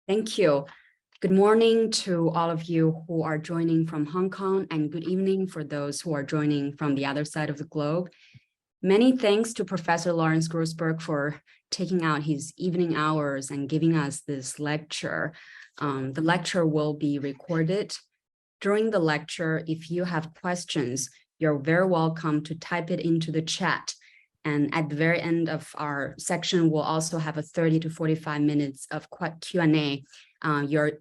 Thank you. Good morning to all of you who are joining from Hong Kong, and good evening for those who are joining from the other side of the globe. Many thanks to Professor Lawrence GROSSBERG for taking out his evening hours and giving us this lecture. The lecture will be recorded. During the lecture, if you have questions, you're very welcome to type it into the chat. And at the very end of our section, we'll also have a 30 to 45 minutes of Q&A. You're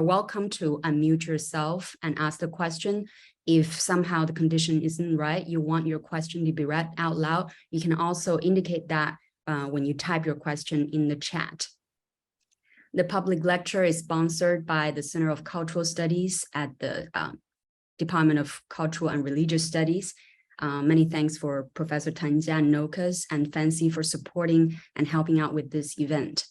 welcome to unmute yourself and ask the question. If somehow the condition isn't right, you want your question to be read out loud, you can also indicate that when you type your question in the chat. The public lecture is sponsored by the Center of Cultural Studies at the Department of Cultural and Religious Studies. Many thanks for Professor Tanja and Nokas and Fancy for supporting and helping out with this event.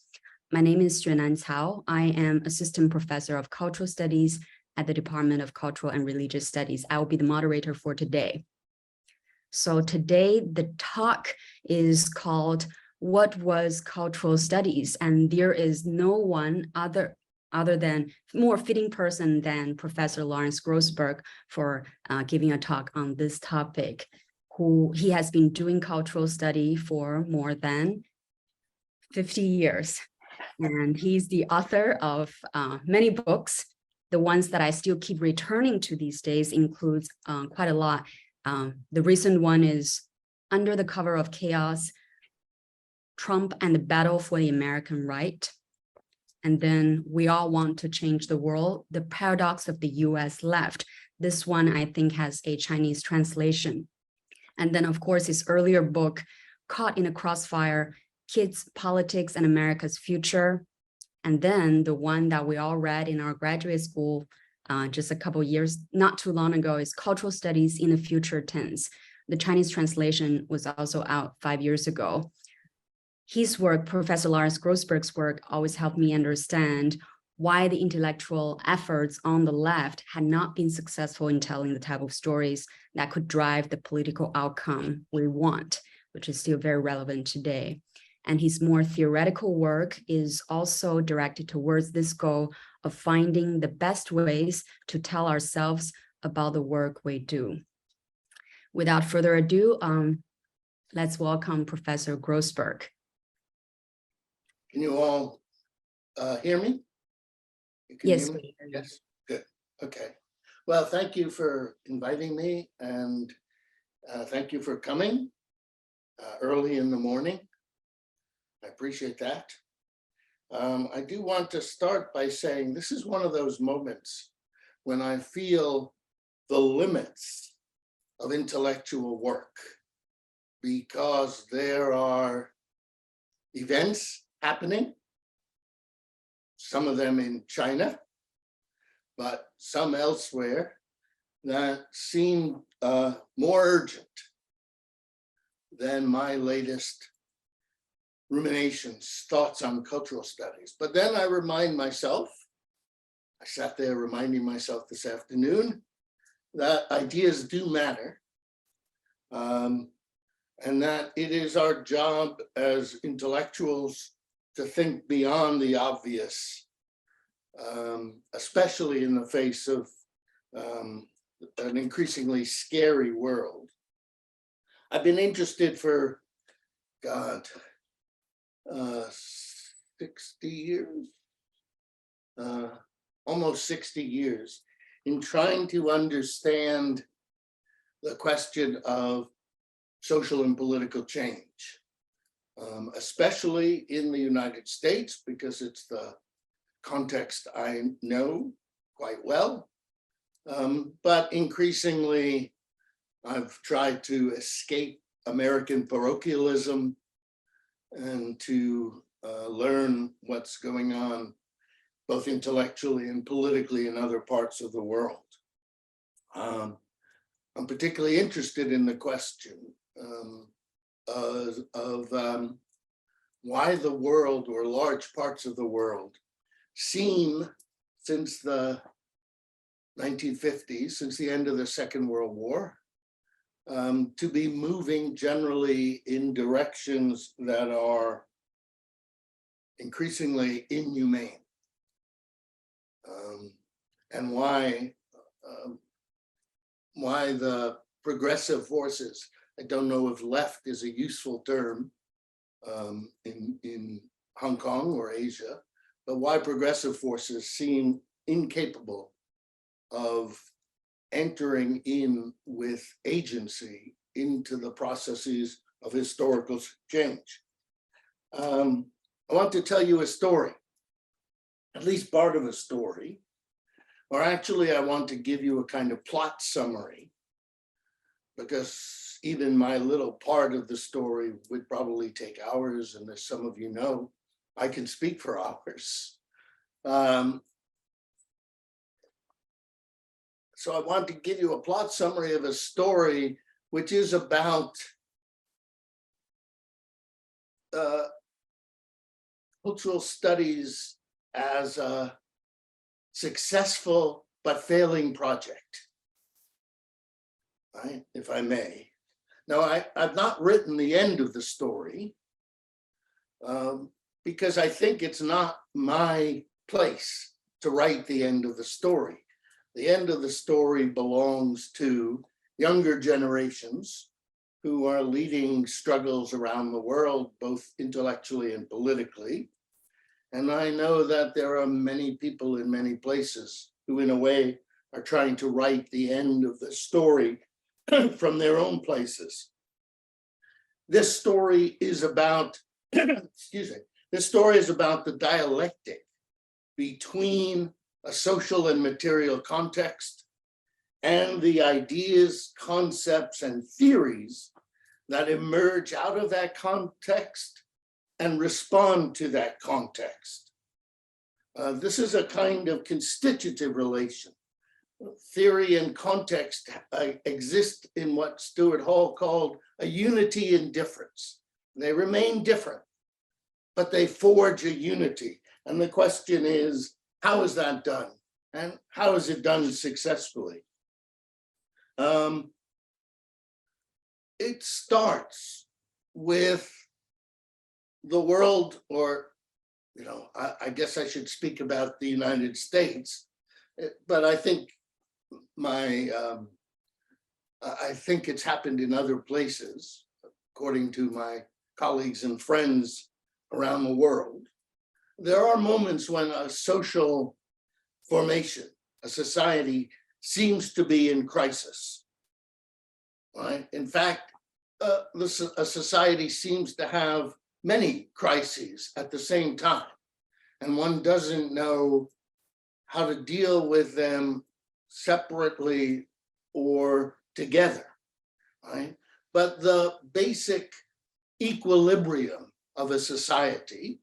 My name is Xuenan. I am Assistant Professor of Cultural Studies at the Department of Cultural and Religious Studies. I will be the moderator for today. So today the talk is called What Was Cultural Studies? And there is no one other than more fitting person than Professor Lawrence GROSSBERG for giving a talk on this topic. He has been doing cultural study for more than 50 years. And he's the author of many books. The ones that I still keep returning to these days includes quite a lot. The recent one is Under the Cover of Chaos, Trump and the Battle for the American Right. And then We All Want to Change the World, The Paradox of the US Left. This one, I think, has a Chinese translation. And then, of course, his earlier book, Caught in a Crossfire, Kids, Politics, and America's Future. And then the one that we all read in our graduate school just a couple years, not too long ago, is Cultural Studies in the Future Tense. The Chinese translation was also out 5 years ago. His work, Professor Lawrence GROSSBERG's work, always helped me understand why the intellectual efforts on the left had not been successful in telling the type of stories that could drive the political outcome we want, which is still very relevant today. And his more theoretical work is also directed towards this goal of finding the best ways to tell ourselves about the work we do. Without further ado, let's welcome Professor GROSSBERG. Can you all hear me? Yes. Hear me? Yes, good. Okay. Well, thank you for inviting me, and thank you for coming early in the morning. I appreciate that. I do want to start by saying this is one of those moments when I feel the limits of intellectual work, because there are events happening, some of them in China, but some elsewhere, that seem more urgent than my latest ruminations, thoughts on cultural studies. But then I remind myself, I sat there reminding myself this afternoon, that ideas do matter, and that it is our job as intellectuals to think beyond the obvious, especially in the face of an increasingly scary world. I've been interested for, 60 years, almost 60 years, in trying to understand the question of social and political change. Especially in the United States, because it's the context I know quite well. But increasingly, I've tried to escape American parochialism and to learn what's going on both intellectually and politically in other parts of the world. I'm particularly interested in the question of why the world, or large parts of the world, seem, since the 1950s, since the end of the Second World War, to be moving generally in directions that are increasingly inhumane, and why the progressive forces, I don't know if left is a useful term in Hong Kong or Asia, but why progressive forces seem incapable of entering in with agency into the processes of historical change. I want to tell you a story, at least part of a story, or actually I want to give you a kind of plot summary, because even my little part of the story would probably take hours, and as some of you know, I can speak for hours. So I want to give you a plot summary of a story which is about cultural studies as a successful but failing project, right, if I may. Now, I've not written the end of the story because I think it's not my place to write the end of the story. The end of the story belongs to younger generations who are leading struggles around the world, both intellectually and politically. And I know that there are many people in many places who, in a way, are trying to write the end of the story from their own places. This story is about, excuse me, this story is about the dialectic between a social and material context and the ideas, concepts, and theories that emerge out of that context and respond to that context. This is a kind of constitutive relation. Theory and context exist in what Stuart Hall called a unity in difference. They remain different, but they forge a unity. And the question is, how is that done? And how is it done successfully? It starts with the world, or, you know, I guess I should speak about the United States, but I think I think it's happened in other places, according to my colleagues and friends around the world. There are moments when a social formation, a society, seems to be in crisis, right? In fact, a society seems to have many crises at the same time, and one doesn't know how to deal with them separately or together, right? But the basic equilibrium of a society,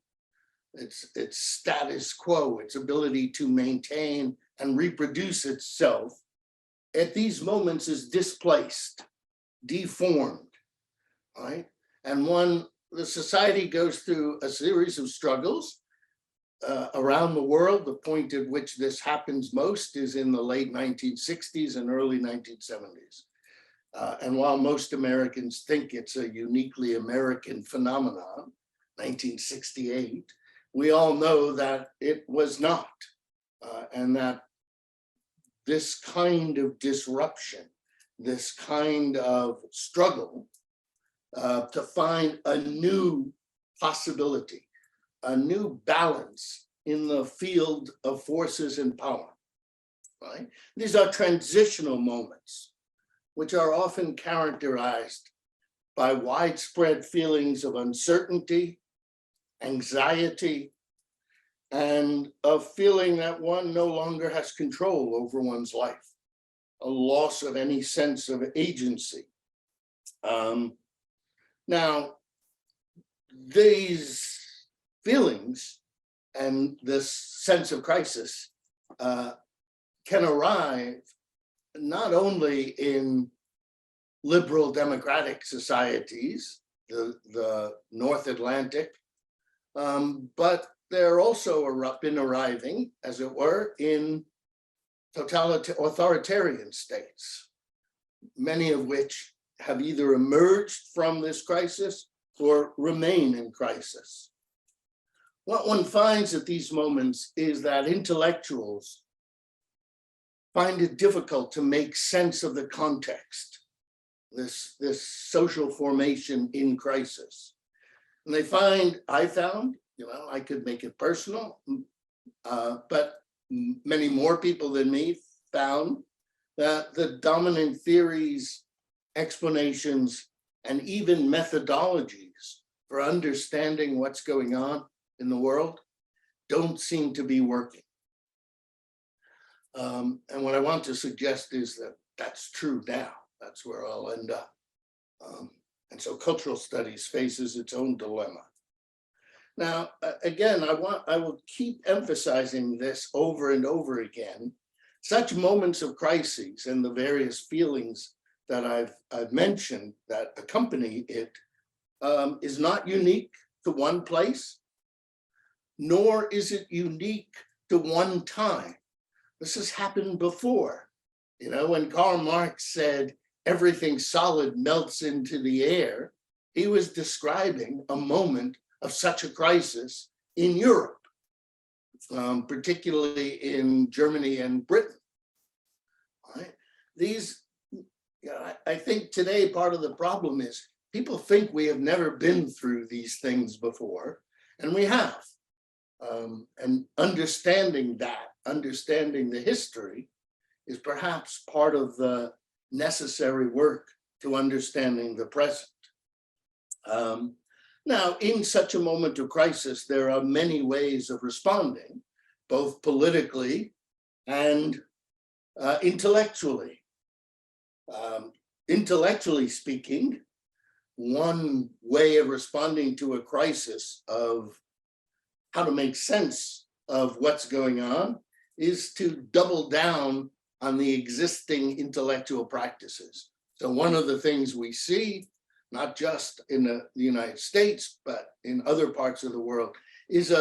its status quo, its ability to maintain and reproduce itself, at these moments is displaced, deformed, right? And the society goes through a series of struggles around the world. The point at which this happens most is in the late 1960s and early 1970s. And while most Americans think it's a uniquely American phenomenon, 1968, we all know that it was not, and that this kind of disruption, this kind of struggle to find a new possibility, a new balance in the field of forces and power, right? These are transitional moments, which are often characterized by widespread feelings of uncertainty, anxiety, and a feeling that one no longer has control over one's life, a loss of any sense of agency. Now, these feelings and this sense of crisis can arrive not only in liberal democratic societies, the North Atlantic, but they're also been arriving, as it were, in authoritarian states, many of which have either emerged from this crisis or remain in crisis. what one finds at these moments is that intellectuals find it difficult to make sense of the context, this social formation in crisis. And I found, I could make it personal, but many more people than me found that the dominant theories, explanations, and even methodologies for understanding what's going on in the world don't seem to be working. And what I want to suggest is that that's true now. That's where I'll end up. And so cultural studies faces its own dilemma. Now, again, I will keep emphasizing this over and over again. Such moments of crises and the various feelings that I've mentioned that accompany it is not unique to one place, nor is it unique to one time. This has happened before. When Karl Marx said everything solid melts into the air, he was describing a moment of such a crisis in Europe, particularly in Germany and Britain. Right? I think today part of the problem is people think we have never been through these things before, and we have. And understanding the history is perhaps part of the necessary work to understanding the present. Now, in such a moment of crisis, there are many ways of responding, both politically and intellectually. Intellectually speaking, one way of responding to a crisis of how to make sense of what's going on is to double down on the existing intellectual practices. So one of the things we see, not just in the United States, but in other parts of the world, is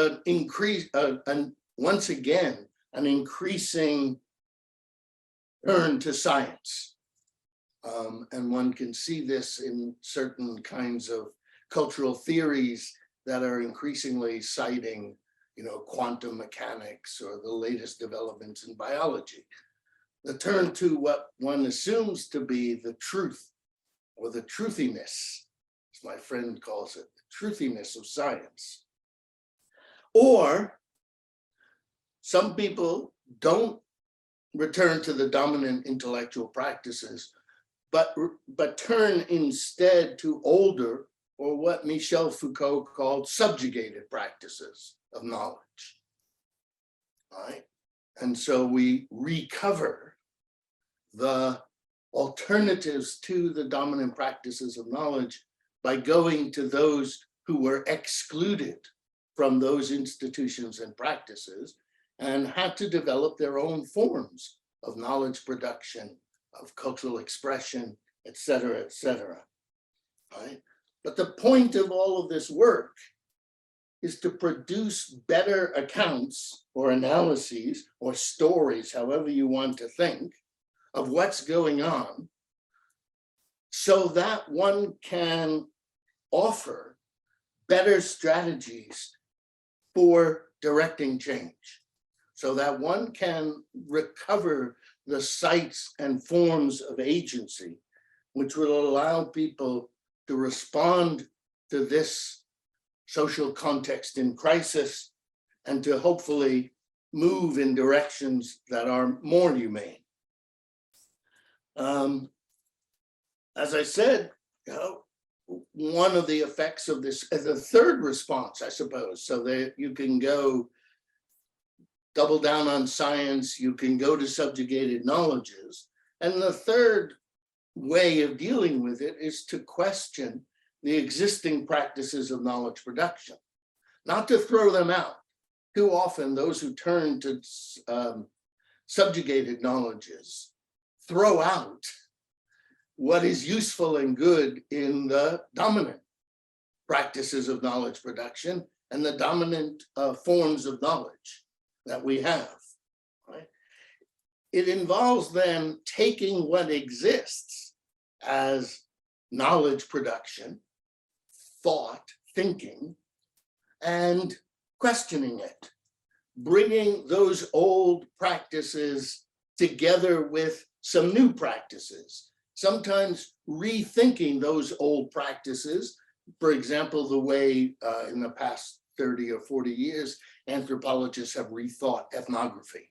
once again, an increasing turn to science. And one can see this in certain kinds of cultural theories that are increasingly citing, quantum mechanics or the latest developments in biology. The turn to what one assumes to be the truth, or the truthiness, as my friend calls it, the truthiness of science. Or some people don't return to the dominant intellectual practices, but turn instead to older, or what Michel Foucault called subjugated practices of knowledge. All right? And so we recover the alternatives to the dominant practices of knowledge by going to those who were excluded from those institutions and practices and had to develop their own forms of knowledge production, of cultural expression, et cetera, right? But the point of all of this work is to produce better accounts or analyses or stories, however you want to think, of what's going on, so that one can offer better strategies for directing change, so that one can recover the sites and forms of agency, which will allow people to respond to this social context in crisis and to hopefully move in directions that are more humane. As I said, one of the effects of this is a third response, I suppose, so that you can go double down on science, you can go to subjugated knowledges. And the third way of dealing with it is to question the existing practices of knowledge production, not to throw them out. Too often, those who turn to subjugated knowledges throw out what is useful and good in the dominant practices of knowledge production and the dominant forms of knowledge that we have. Right? It involves then taking what exists as knowledge production, thought, thinking, and questioning it, bringing those old practices together with some new practices, sometimes rethinking those old practices. For example, the way in the past 30 or 40 years, anthropologists have rethought ethnography,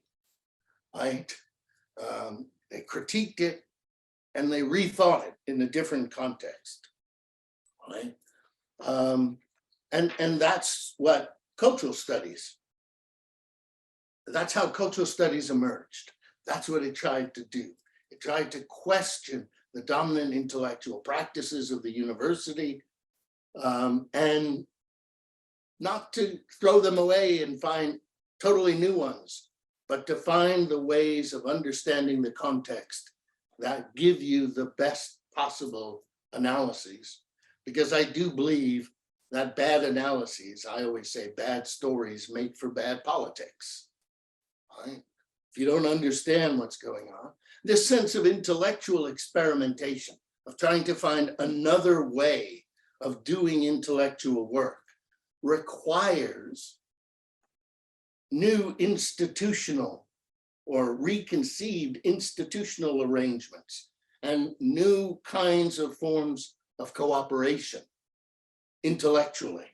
right? They critiqued it and they rethought it in a different context, right? And that's what cultural studies, that's how cultural studies emerged. That's what it tried to do. It tried to question the dominant intellectual practices of the university, and not to throw them away and find totally new ones, but to find the ways of understanding the context that give you the best possible analyses. Because I do believe that bad analyses, I always say bad stories make for bad politics, right? If you don't understand what's going on, this sense of intellectual experimentation, of trying to find another way of doing intellectual work, requires new institutional or reconceived institutional arrangements and new kinds of forms of cooperation intellectually,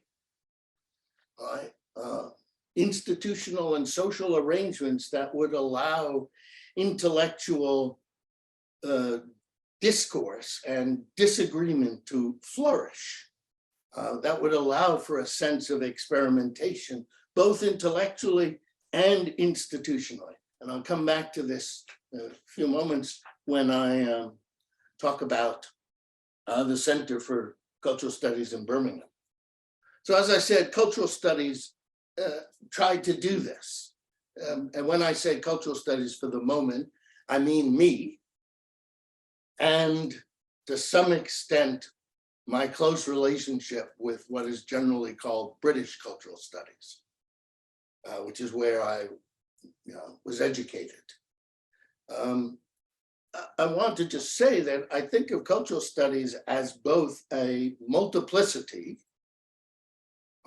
right? Institutional and social arrangements that would allow intellectual discourse and disagreement to flourish, that would allow for a sense of experimentation, both intellectually and institutionally. And I'll come back to this in a few moments when I talk about the Center for Cultural Studies in Birmingham. So as I said, cultural studies tried to do this. And when I say cultural studies for the moment, I mean me, and to some extent, my close relationship with what is generally called British cultural studies, which is where I was educated. I want to just say that I think of cultural studies as both a multiplicity,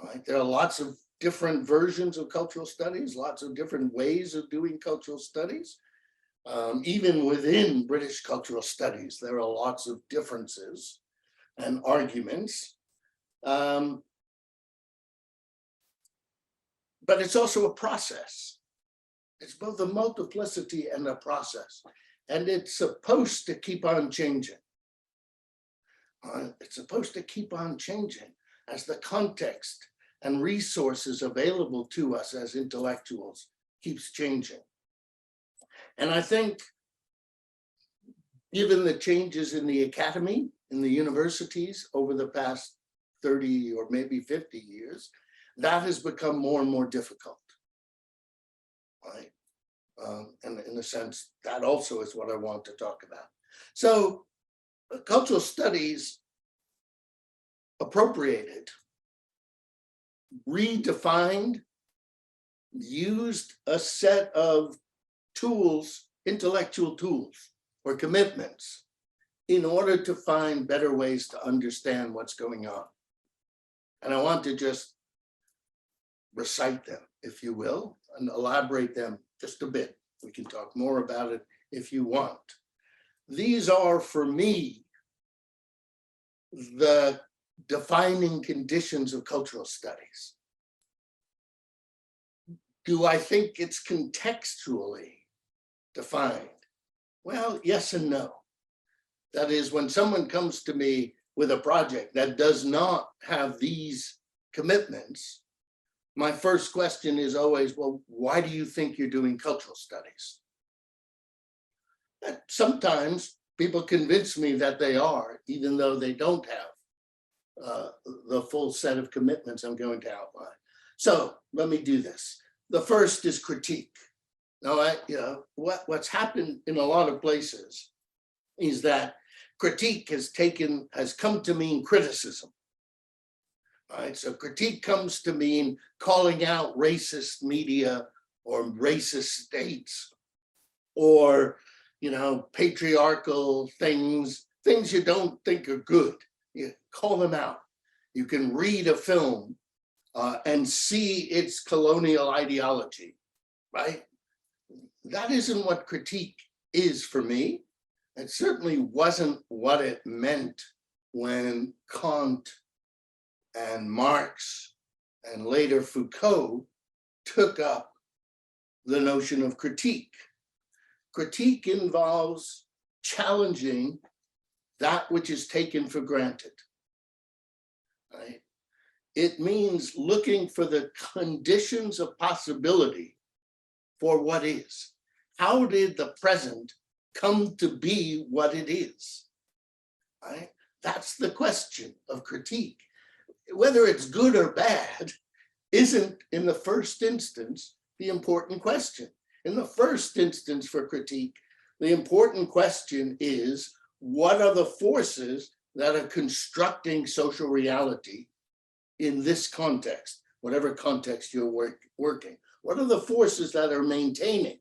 right? There are lots of different versions of cultural studies, lots of different ways of doing cultural studies. Even within British cultural studies, there are lots of differences and arguments. But it's also a process. It's both a multiplicity and a process. And it's supposed to keep on changing. It's supposed to keep on changing as the context and resources available to us as intellectuals keeps changing. And I think, given the changes in the academy, in the universities over the past 30 or maybe 50 years, that has become more and more difficult, right? And in a sense, that also is what I want to talk about. So cultural studies appropriated, redefined, used a set of tools, intellectual tools or commitments in order to find better ways to understand what's going on. And I want to just recite them, if you will, and elaborate them just a bit. We can talk more about it if you want. These are, for me, the defining conditions of cultural studies. Do I think it's contextually defined? Well, yes and no. That is, when someone comes to me with a project that does not have these commitments, my first question is always, well, why do you think you're doing cultural studies? And sometimes people convince me that they are, even though they don't have the full set of commitments I'm going to outline. So let me do this. The first is critique. Now, what's happened in a lot of places is that critique has come to mean criticism. Right? So critique comes to mean calling out racist media or racist states, or patriarchal things you don't think are good. You call them out. You can read a film and see its colonial ideology, right? That isn't what critique is for me. It certainly wasn't what it meant when Kant and Marx and later Foucault took up the notion of critique. Critique involves challenging that which is taken for granted, right? It means looking for the conditions of possibility for what is. How did the present come to be what it is, right? That's the question of critique. Whether it's good or bad isn't, in the first instance, the important question. In the first instance for critique, the important question is, what are the forces that are constructing social reality in this context, whatever context you're working? What are the forces that are maintaining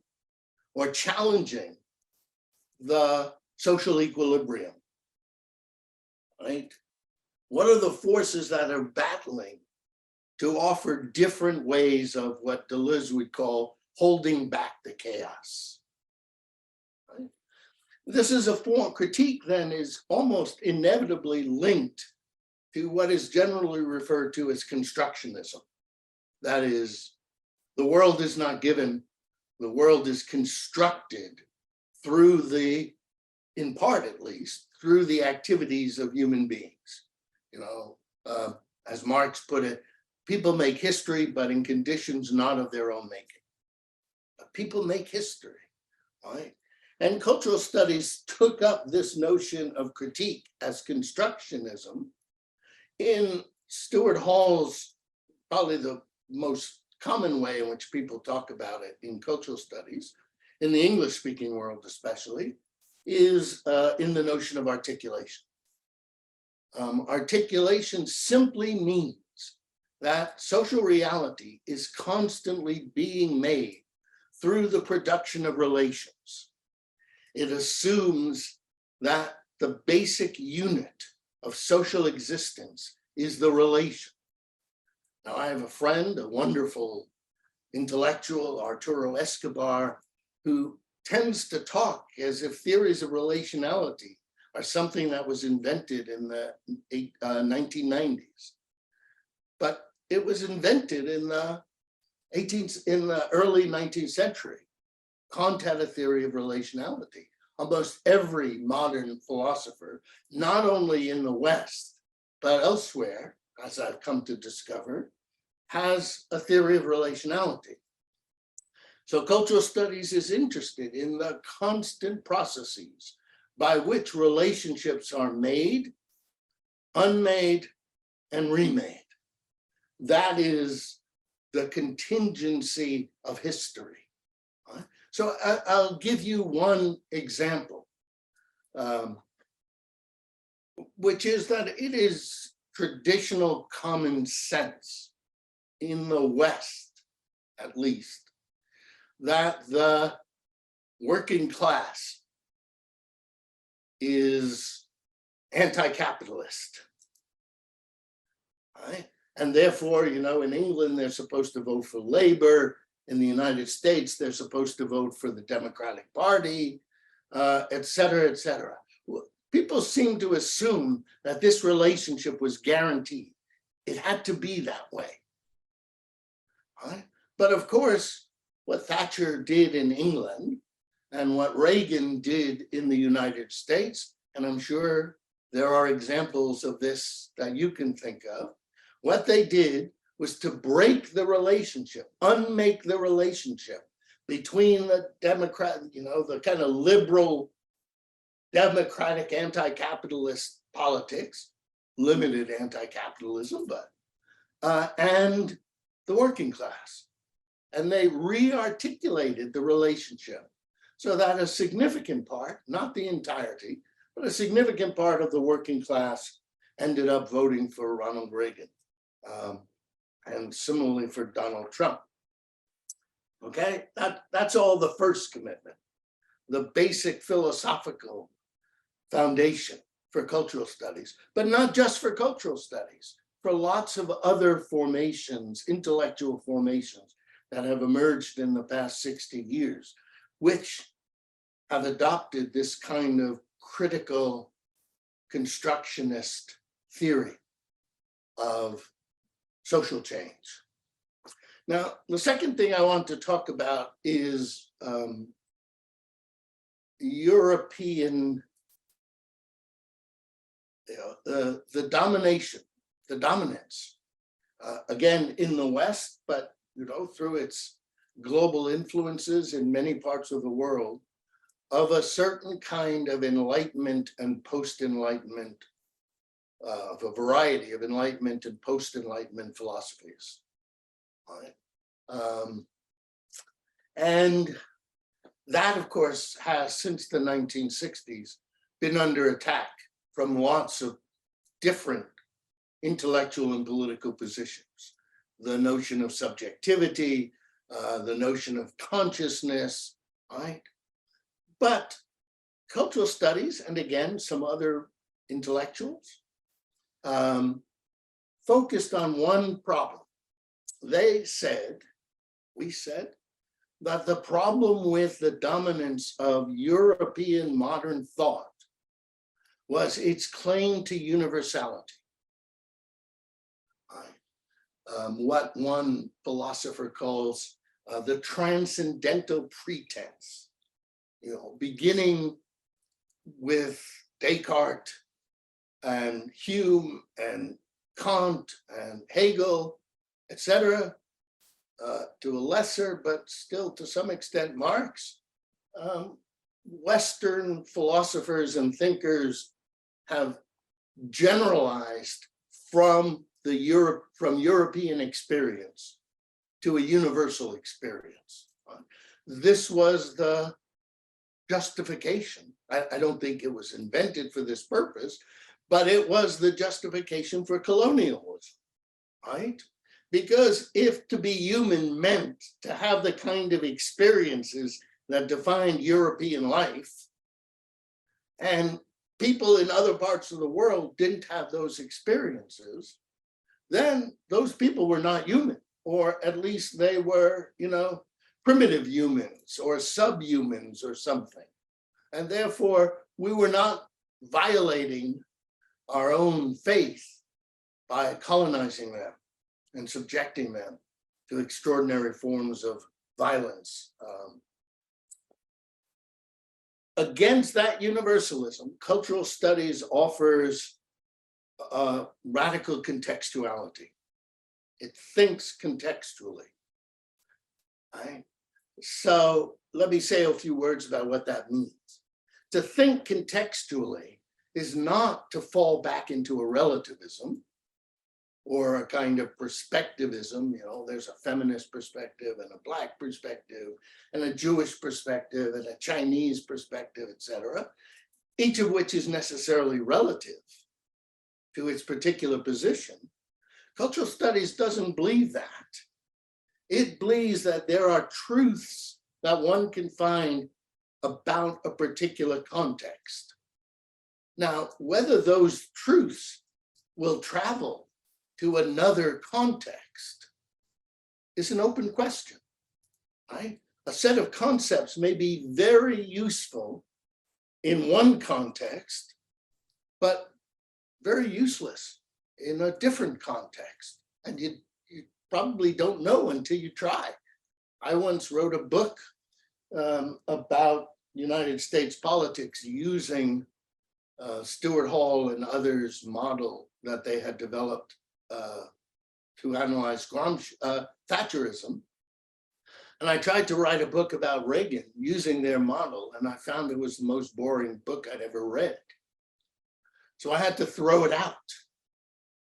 or challenging the social equilibrium, right? What are the forces that are battling to offer different ways of what Deleuze would call holding back the chaos? Right? This is a form, critique then is almost inevitably linked to what is generally referred to as constructionism. That is, the world is not given, the world is constructed through the, in part at least, through the activities of human beings. You know, as Marx put it, people make history, but in conditions not of their own making. But people make history, right? And cultural studies took up this notion of critique as constructionism in Stuart Hall's, probably the most common way in which people talk about it in cultural studies, in the English-speaking world especially, is in the notion of articulation. Articulation simply means that social reality is constantly being made through the production of relations. It assumes that the basic unit of social existence is the relation. Now, I have a friend, a wonderful intellectual, Arturo Escobar, who tends to talk as if theories of relationality are something that was invented in the 1990s. But it was invented in the early 19th century. Kant had a theory of relationality. Almost every modern philosopher, not only in the West, but elsewhere, as I've come to discover, has a theory of relationality. So cultural studies is interested in the constant processes by which relationships are made, unmade, and remade. That is the contingency of history. So I'll give you one example, which is that it is traditional common sense in the West, at least, that the working class is anti-capitalist, right? And therefore, you know, in England, they're supposed to vote for Labor. In the United States, they're supposed to vote for the Democratic Party, et cetera, et cetera. People seem to assume that this relationship was guaranteed. It had to be that way. Right? But of course, what Thatcher did in England and what Reagan did in the United States, and I'm sure there are examples of this that you can think of, what they did was to break the relationship, unmake the relationship between the Democrat, you know, the kind of liberal, democratic, anti-capitalist politics, limited anti-capitalism, but, and the working class. And they re-articulated the relationship so that a significant part, not the entirety, but a significant part of the working class ended up voting for Ronald Reagan. And similarly for Donald Trump. Okay, that's all the first commitment, the basic philosophical foundation for cultural studies, but not just for cultural studies, for lots of other formations, intellectual formations that have emerged in the past 60 years, which have adopted this kind of critical constructionist theory of social change. Now, the second thing I want to talk about is European, the domination, the dominance, again, in the West, but through its global influences in many parts of the world, of a certain kind of enlightenment and post-enlightenment, of a variety of enlightenment and post-enlightenment philosophies. Right? And that, of course, has, since the 1960s, been under attack from lots of different intellectual and political positions. The notion of subjectivity, the notion of consciousness, right? But cultural studies, and again, some other intellectuals, focused on one problem. They said, we said, that the problem with the dominance of European modern thought was its claim to universality. What one philosopher calls the transcendental pretense, beginning with Descartes and Hume and Kant and Hegel, etc., to a lesser, but still to some extent Marx. Western philosophers and thinkers have generalized from European experience to a universal experience. This was the justification. I don't think it was invented for this purpose, but it was the justification for colonialism, right? Because if to be human meant to have the kind of experiences that defined European life, and people in other parts of the world didn't have those experiences, then those people were not human, or at least they were, primitive humans or subhumans or something. And therefore, we were not violating our own faith by colonizing them and subjecting them to extraordinary forms of violence. Against that universalism, cultural studies offers radical contextuality. It thinks contextually. Right? So let me say a few words about what that means. To think contextually is not to fall back into a relativism or a kind of perspectivism. There's a feminist perspective and a Black perspective and a Jewish perspective and a Chinese perspective, etc., each of which is necessarily relative to its particular position. Cultural studies doesn't believe that. It believes that there are truths that one can find about a particular context. Now, whether those truths will travel to another context is an open question, right? A set of concepts may be very useful in one context, but very useless in a different context. And you probably don't know until you try. I once wrote a book about United States politics using Stuart Hall and others' model that they had developed to analyze Thatcherism. And I tried to write a book about Reagan using their model, and I found it was the most boring book I'd ever read. So I had to throw it out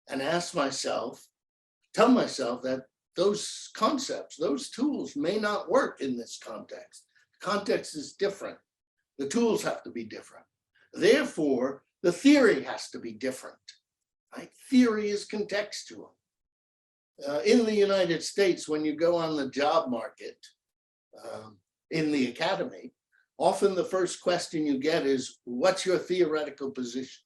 and tell myself that those concepts, those tools may not work in this context. The context is different. The tools have to be different. Therefore, the theory has to be different. Right? Theory is contextual. In the United States, when you go on the job market in the academy, often the first question you get is, what's your theoretical position?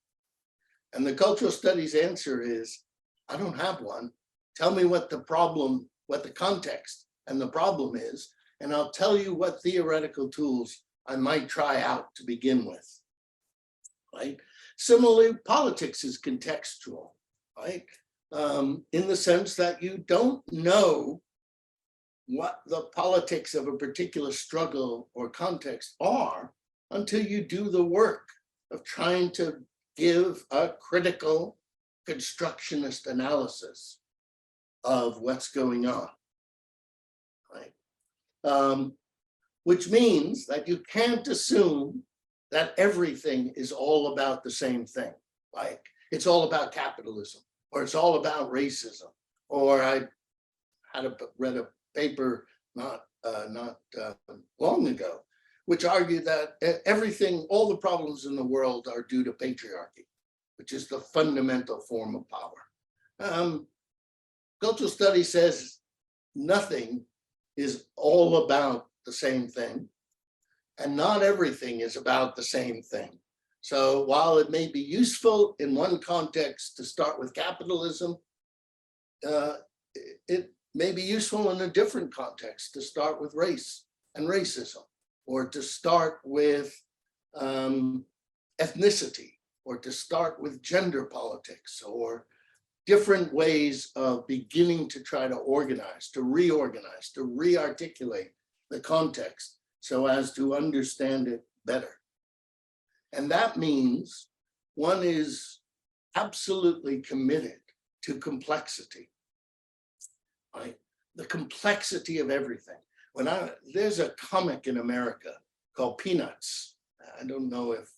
And the cultural studies answer is, I don't have one. Tell me what the problem, what the context and the problem is, and I'll tell you what theoretical tools I might try out to begin with, right? Similarly, politics is contextual, right? In the sense that you don't know what the politics of a particular struggle or context are until you do the work of trying to give a critical constructionist analysis of what's going on, right? Which means that you can't assume that everything is all about the same thing. Like it's all about capitalism, or it's all about racism, or I read a paper not long ago, which argued that everything, all the problems in the world are due to patriarchy, which is the fundamental form of power. Cultural study says nothing is all about the same thing, and not everything is about the same thing. So while it may be useful in one context to start with capitalism, it may be useful in a different context to start with race and racism, or to start with ethnicity, or to start with gender politics, or different ways of beginning to try to organize, to reorganize, to re-articulate the context so as to understand it better. And that means one is absolutely committed to complexity, right? The complexity of everything. There's a comic in America called Peanuts. I don't know if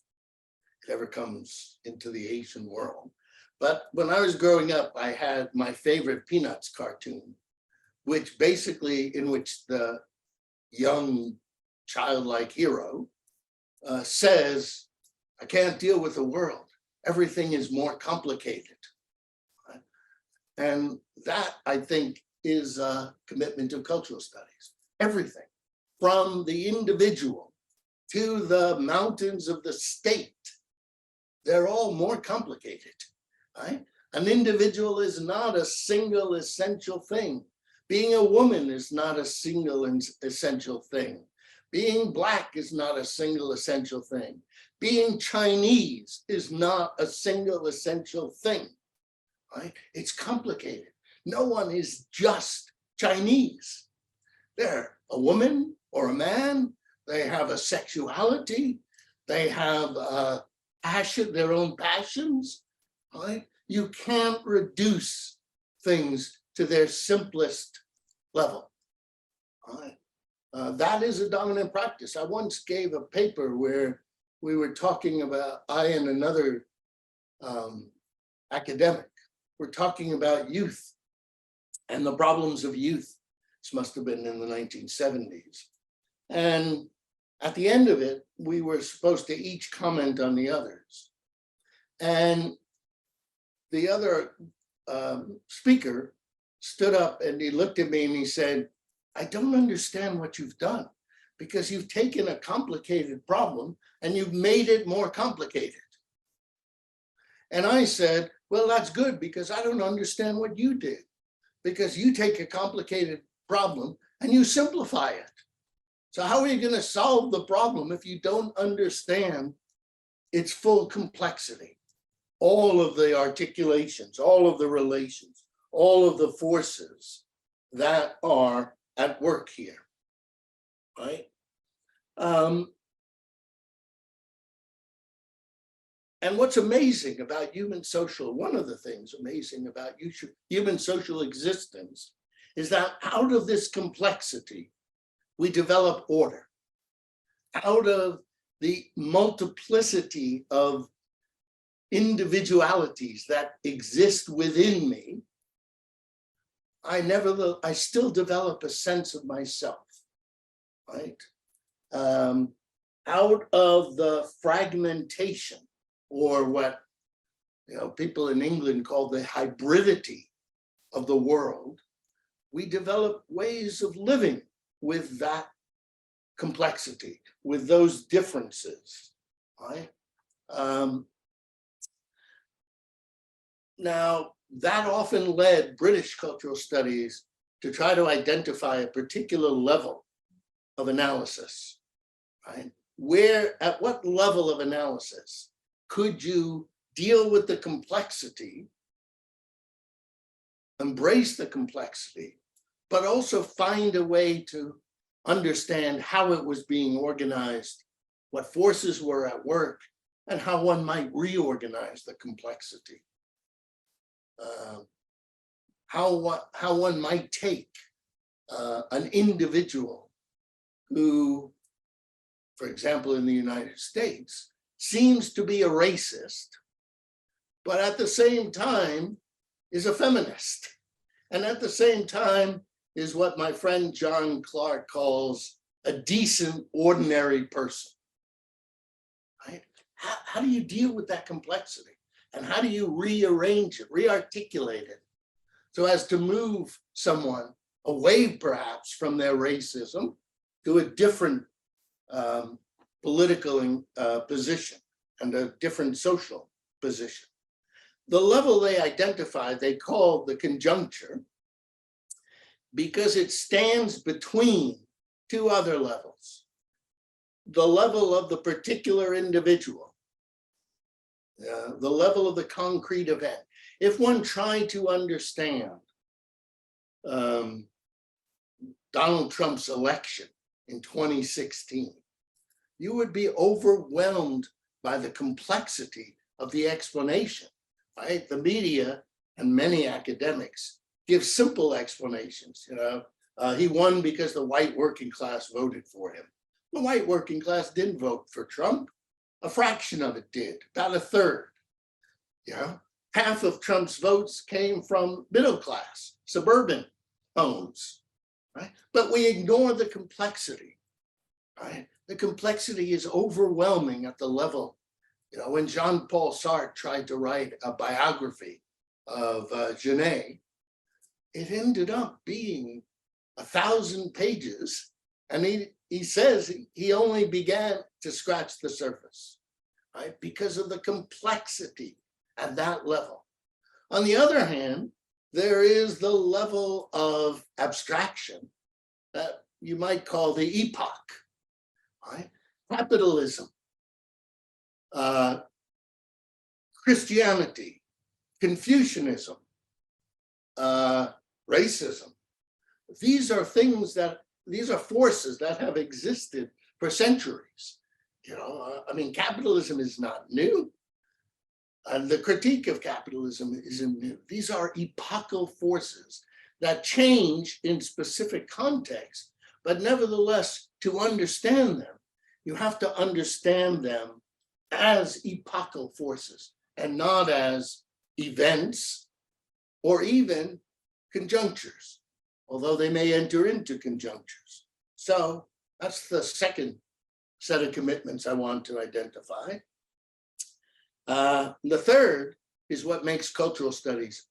it ever comes into the Asian world, but when I was growing up, I had my favorite Peanuts cartoon, which basically, in which the young childlike hero says, I can't deal with the world. Everything is more complicated. Right? And that, I think, is a commitment to cultural studies. Everything, from the individual to the mountains of the state, they're all more complicated. Right? An individual is not a single essential thing. Being a woman is not a single essential thing. Being Black is not a single essential thing. Being Chinese is not a single essential thing. Right? It's complicated. No one is just Chinese. They're a woman or a man. They have a sexuality. They have passion, their own passions. Right? You can't reduce things to their simplest level. Right? That is a dominant practice. I once gave a paper where we were talking about, I and another academic were talking about youth and the problems of youth. This must have been in the 1970s. And at the end of it, we were supposed to each comment on the others. And the other speaker stood up and he looked at me and he said, I don't understand what you've done, because you've taken a complicated problem and you've made it more complicated. And I said, well, that's good, because I don't understand what you did, because you take a complicated problem and you simplify it. So how are you going to solve the problem if you don't understand its full complexity? All of the articulations, all of the relations, all of the forces that are at work here, right? And what's amazing about human social, one of the things amazing about human social existence is that out of this complexity, we develop order. Out of the multiplicity of individualities that exist within me, I still develop a sense of myself, right? Out of the fragmentation, or what people in England call the hybridity of the world, we develop ways of living with that complexity, with those differences, right? Now, that often led British cultural studies to try to identify a particular level of analysis, right? At what level of analysis could you deal with the complexity, embrace the complexity, but also find a way to understand how it was being organized, what forces were at work, and how one might reorganize the complexity. How one might take an individual who, for example, in the United States, seems to be a racist, but at the same time is a feminist. And at the same time is what my friend John Clark calls a decent, ordinary person, right? How do you deal with that complexity? And how do you rearrange it, rearticulate it, so as to move someone away perhaps from their racism to a different political position and a different social position? The level they identified, they called the conjuncture, because it stands between two other levels. The level of the particular individual, the level of the concrete event. If one tried to understand Donald Trump's election in 2016, you would be overwhelmed by the complexity of the explanation, right? The media and many academics give simple explanations. He won because the white working class voted for him. The white working class didn't vote for Trump. A fraction of it did, about a third. Half of Trump's votes came from middle class, suburban homes, right? But we ignore the complexity, right? The complexity is overwhelming at the level. When Jean-Paul Sartre tried to write a biography of Xuenan, it ended up being 1,000 pages, and he says he only began to scratch the surface, right? Because of the complexity at that level. On the other hand, there is the level of abstraction that you might call the epoch, right? Capitalism, Christianity, Confucianism, racism. These are forces that have existed for centuries. Capitalism is not new. And the critique of capitalism isn't new. These are epochal forces that change in specific contexts, but nevertheless, to understand them, you have to understand them as epochal forces and not as events or even conjunctures, although they may enter into conjunctures. So that's the second set of commitments I want to identify. The third is what makes cultural studies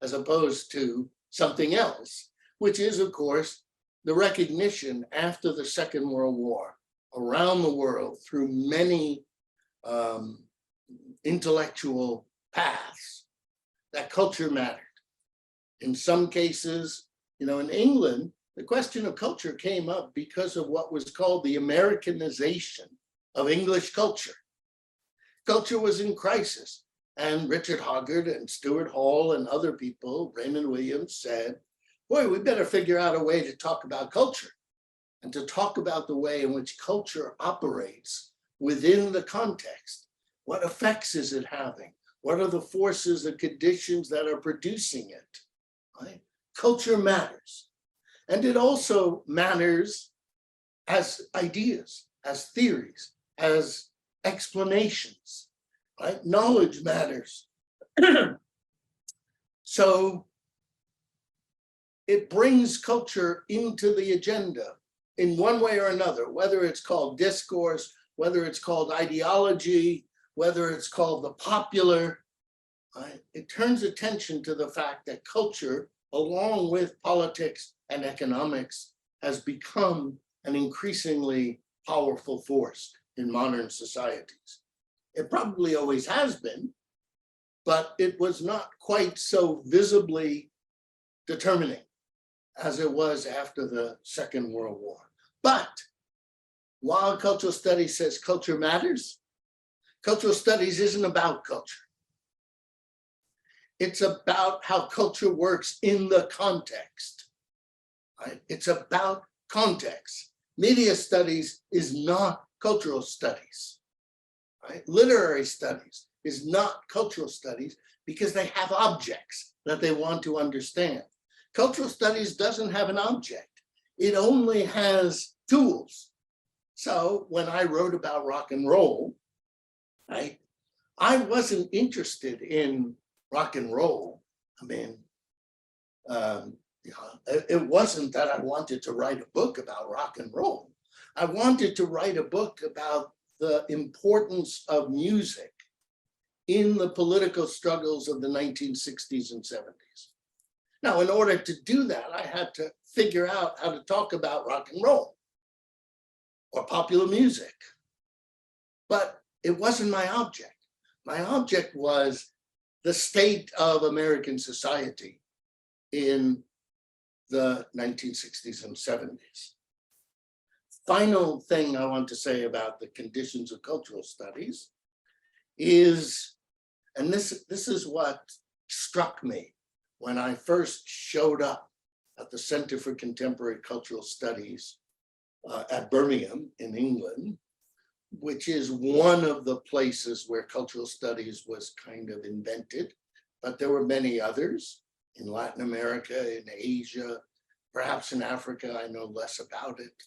as opposed to something else, which is, of course, the recognition after the Second World War around the world through many intellectual paths that culture mattered. In some cases, in England, the question of culture came up because of what was called the Americanization of English culture. Culture was in crisis, and Richard Hoggart and Stuart Hall and other people, Raymond Williams, said, boy, we better figure out a way to talk about culture and to talk about the way in which culture operates within the context. What effects is it having? What are the forces and conditions that are producing it? Right? Culture matters. And it also matters as ideas, as theories, as explanations, right? Knowledge matters. So it brings culture into the agenda in one way or another, whether it's called discourse, whether it's called ideology, whether it's called the popular, right? It turns attention to the fact that culture, along with politics and economics, has become an increasingly powerful force in modern societies. It probably always has been, but it was not quite so visibly determining as it was after the Second World War. But while cultural studies says culture matters, cultural studies isn't about culture. It's about how culture works in the context. Right? It's about context. Media studies is not cultural studies. Right? Literary studies is not cultural studies because they have objects that they want to understand. Cultural studies doesn't have an object. It only has tools. So when I wrote about rock and roll, right, I wasn't interested in rock and roll. I mean, it wasn't that I wanted to write a book about rock and roll. I wanted to write a book about the importance of music in the political struggles of the 1960s and 70s. Now, in order to do that, I had to figure out how to talk about rock and roll or popular music. But it wasn't my object. My object was the state of American society in the 1960s and 70s. Final thing I want to say about the conditions of cultural studies is, and this is what struck me when I first showed up at the Center for Contemporary Cultural Studies at Birmingham in England, which is one of the places where cultural studies was kind of invented, but there were many others in Latin America, in Asia, perhaps in Africa. I know less about it.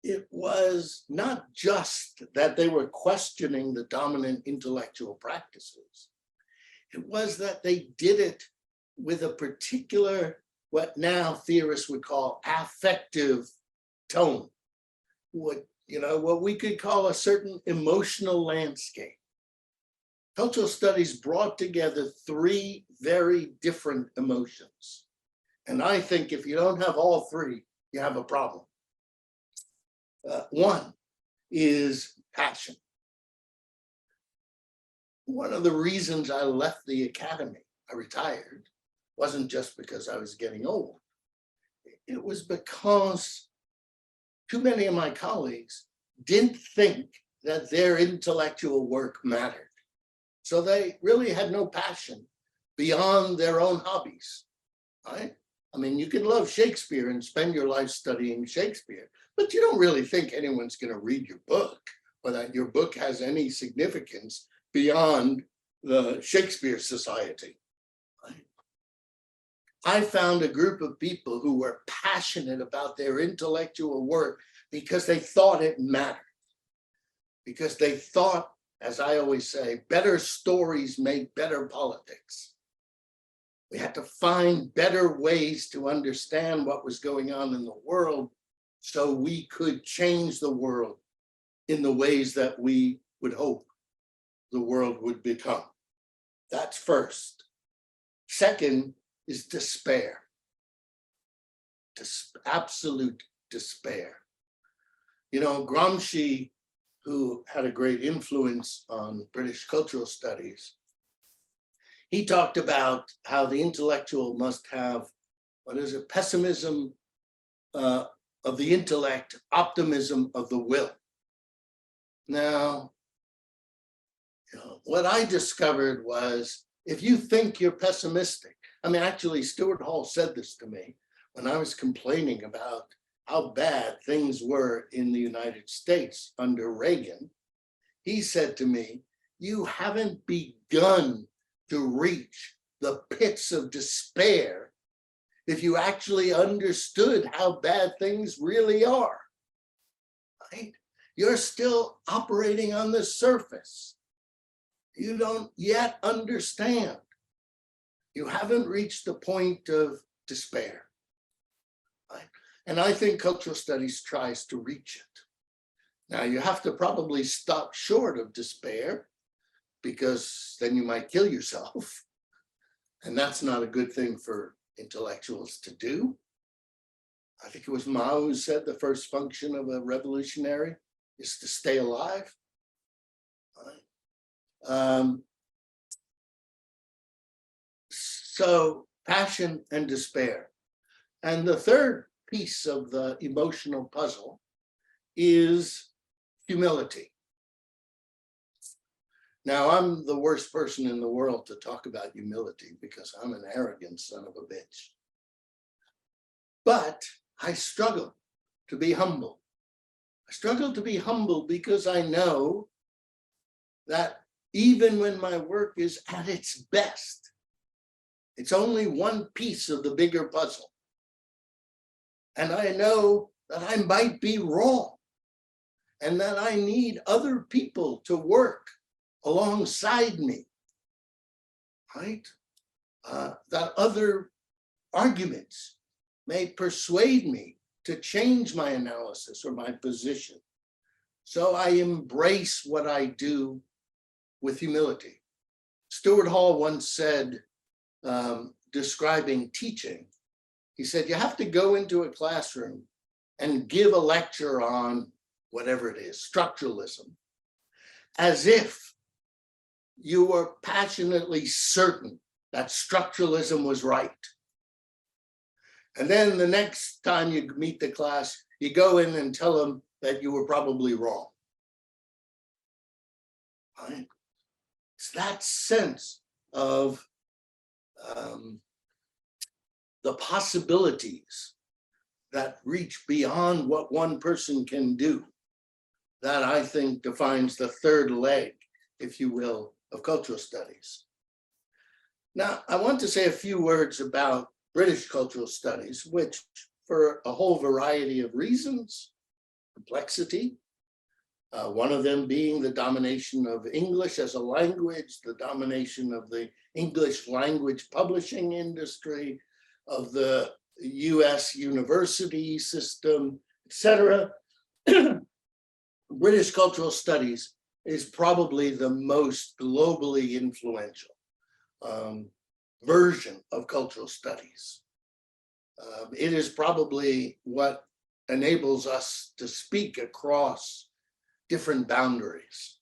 It was not just that they were questioning the dominant intellectual practices. It was that they did it with a particular, what now theorists would call affective tone, what we could call a certain emotional landscape. Cultural studies brought together three very different emotions. And I think if you don't have all three, you have a problem. One is passion. One of the reasons I left the academy, I retired, wasn't just because I was getting old. It was because too many of my colleagues didn't think that their intellectual work mattered. So they really had no passion beyond their own hobbies, right? I mean, you can love Shakespeare and spend your life studying Shakespeare, but you don't really think anyone's going to read your book or that your book has any significance beyond the Shakespeare Society. Right? I found a group of people who were passionate about their intellectual work because they thought it mattered. Because they thought, as I always say, better stories make better politics. We had to find better ways to understand what was going on in the world so we could change the world in the ways that we would hope the world would become. That's first. Second is despair. Absolute despair. You know, Gramsci, who had a great influence on British cultural studies, he talked about how the intellectual must have, pessimism of the intellect, optimism of the will. Now, what I discovered was, if you think you're pessimistic, I mean, actually, Stuart Hall said this to me when I was complaining about how bad things were in the United States under Reagan. He said to me, you haven't begun to reach the pits of despair if you actually understood how bad things really are, right? You're still operating on the surface. You don't yet understand. You haven't reached the point of despair, right? And I think cultural studies tries to reach it. Now, you have to probably stop short of despair, because then you might kill yourself. And that's not a good thing for intellectuals to do. I think it was Mao who said the first function of a revolutionary is to stay alive. Right? So passion and despair. And the third piece of the emotional puzzle is humility. Now, I'm the worst person in the world to talk about humility because I'm an arrogant son of a bitch. But I struggle to be humble. I struggle to be humble because I know that even when my work is at its best, it's only one piece of the bigger puzzle. And I know that I might be wrong and that I need other people to work alongside me, right? That other arguments may persuade me to change my analysis or my position. So I embrace what I do with humility. Stuart Hall once said, describing teaching, he said, you have to go into a classroom and give a lecture on whatever it is, structuralism, as if you were passionately certain that structuralism was right. And then the next time you meet the class, you go in and tell them that you were probably wrong. Right? It's that sense of the possibilities that reach beyond what one person can do that I think defines the third leg, if you will, of cultural studies. Now, I want to say a few words about British cultural studies, which for a whole variety of reasons, complexity, one of them being the domination of English as a language, the domination of the English language publishing industry, of the US university system, etc. British cultural studies is probably the most globally influential version of cultural studies. It is probably what enables us to speak across different boundaries.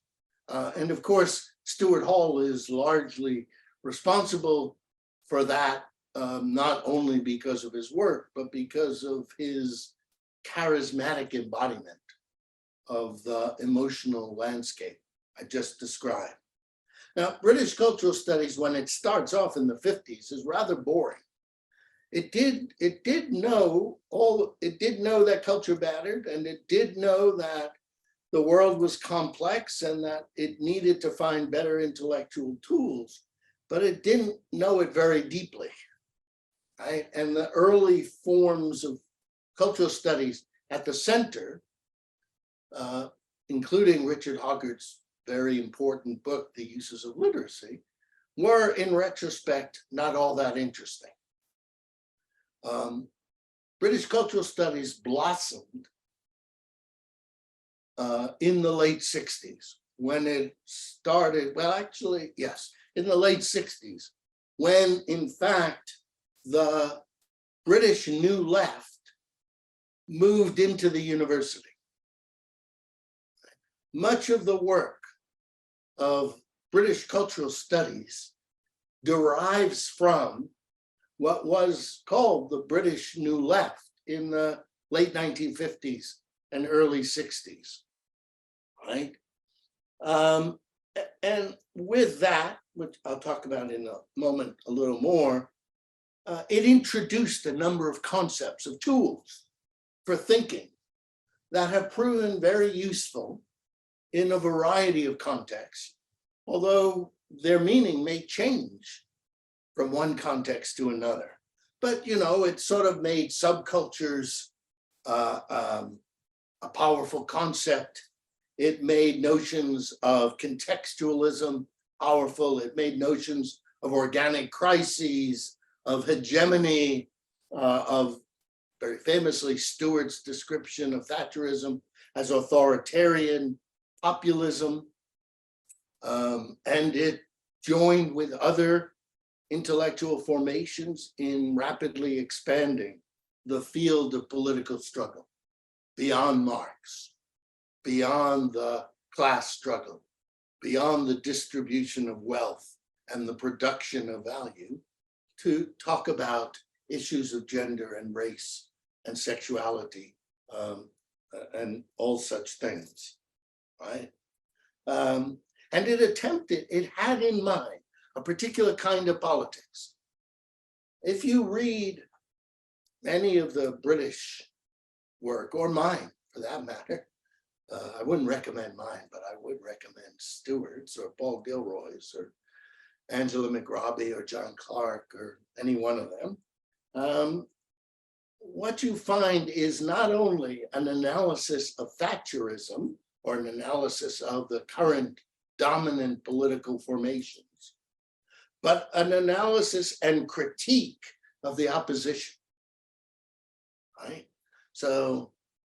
And of course, Stuart Hall is largely responsible for that, not only because of his work, but because of his charismatic embodiment of the emotional landscape I just described. Now, British cultural studies, when it starts off in the 50s, is rather boring. It did know that culture mattered, and it did know that the world was complex and that it needed to find better intellectual tools, but it didn't know it very deeply, right? And the early forms of cultural studies at the center, including Richard Hoggard's very important book, The Uses of Literacy, were in retrospect not all that interesting. British cultural studies blossomed in the late 60s when it started, well, actually, yes, in the late 60s, when in fact the British New Left moved into the university. Much of the work of British cultural studies derives from what was called the British New Left in the late 1950s and early 60s, right? And with that, which I'll talk about in a moment a little more, it introduced a number of concepts of tools for thinking that have proven very useful in a variety of contexts, although their meaning may change from one context to another. But, you know, it sort of made subcultures a powerful concept. It made notions of contextualism powerful. It made notions of organic crises, of hegemony, of very famously Stuart's description of Thatcherism as authoritarian populism. And it joined with other intellectual formations in rapidly expanding the field of political struggle beyond Marx, beyond the class struggle, beyond the distribution of wealth and the production of value to talk about issues of gender and race and sexuality and all such things, right? And it had in mind a particular kind of politics. If you read any of the British work, or mine for that matter, I wouldn't recommend mine, but I would recommend Stewart's or Paul Gilroy's or Angela McRobbie or John Clark or any one of them. What you find is not only an analysis of Thatcherism or an analysis of the current dominant political formations, but an analysis and critique of the opposition, right? So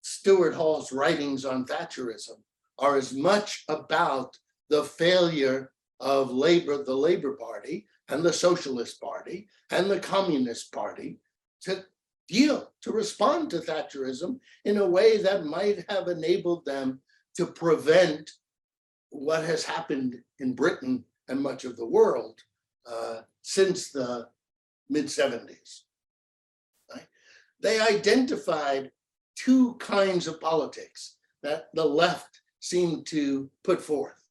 Stuart Hall's writings on Thatcherism are as much about the failure of the Labour Party and the Socialist Party and the Communist Party to respond to Thatcherism in a way that might have enabled them to prevent what has happened in Britain and much of the world since the mid-70s. Right? They identified two kinds of politics that the left seemed to put forth.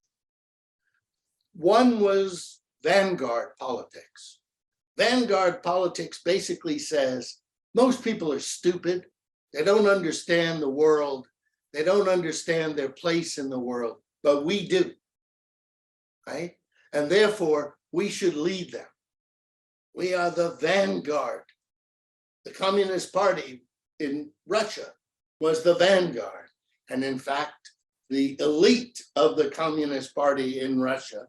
One was vanguard politics. Vanguard politics basically says most people are stupid. They don't understand the world. They don't understand their place in the world, but we do, right? And therefore, we should lead them. We are the vanguard. The Communist Party in Russia was the vanguard. And in fact, the elite of the Communist Party in Russia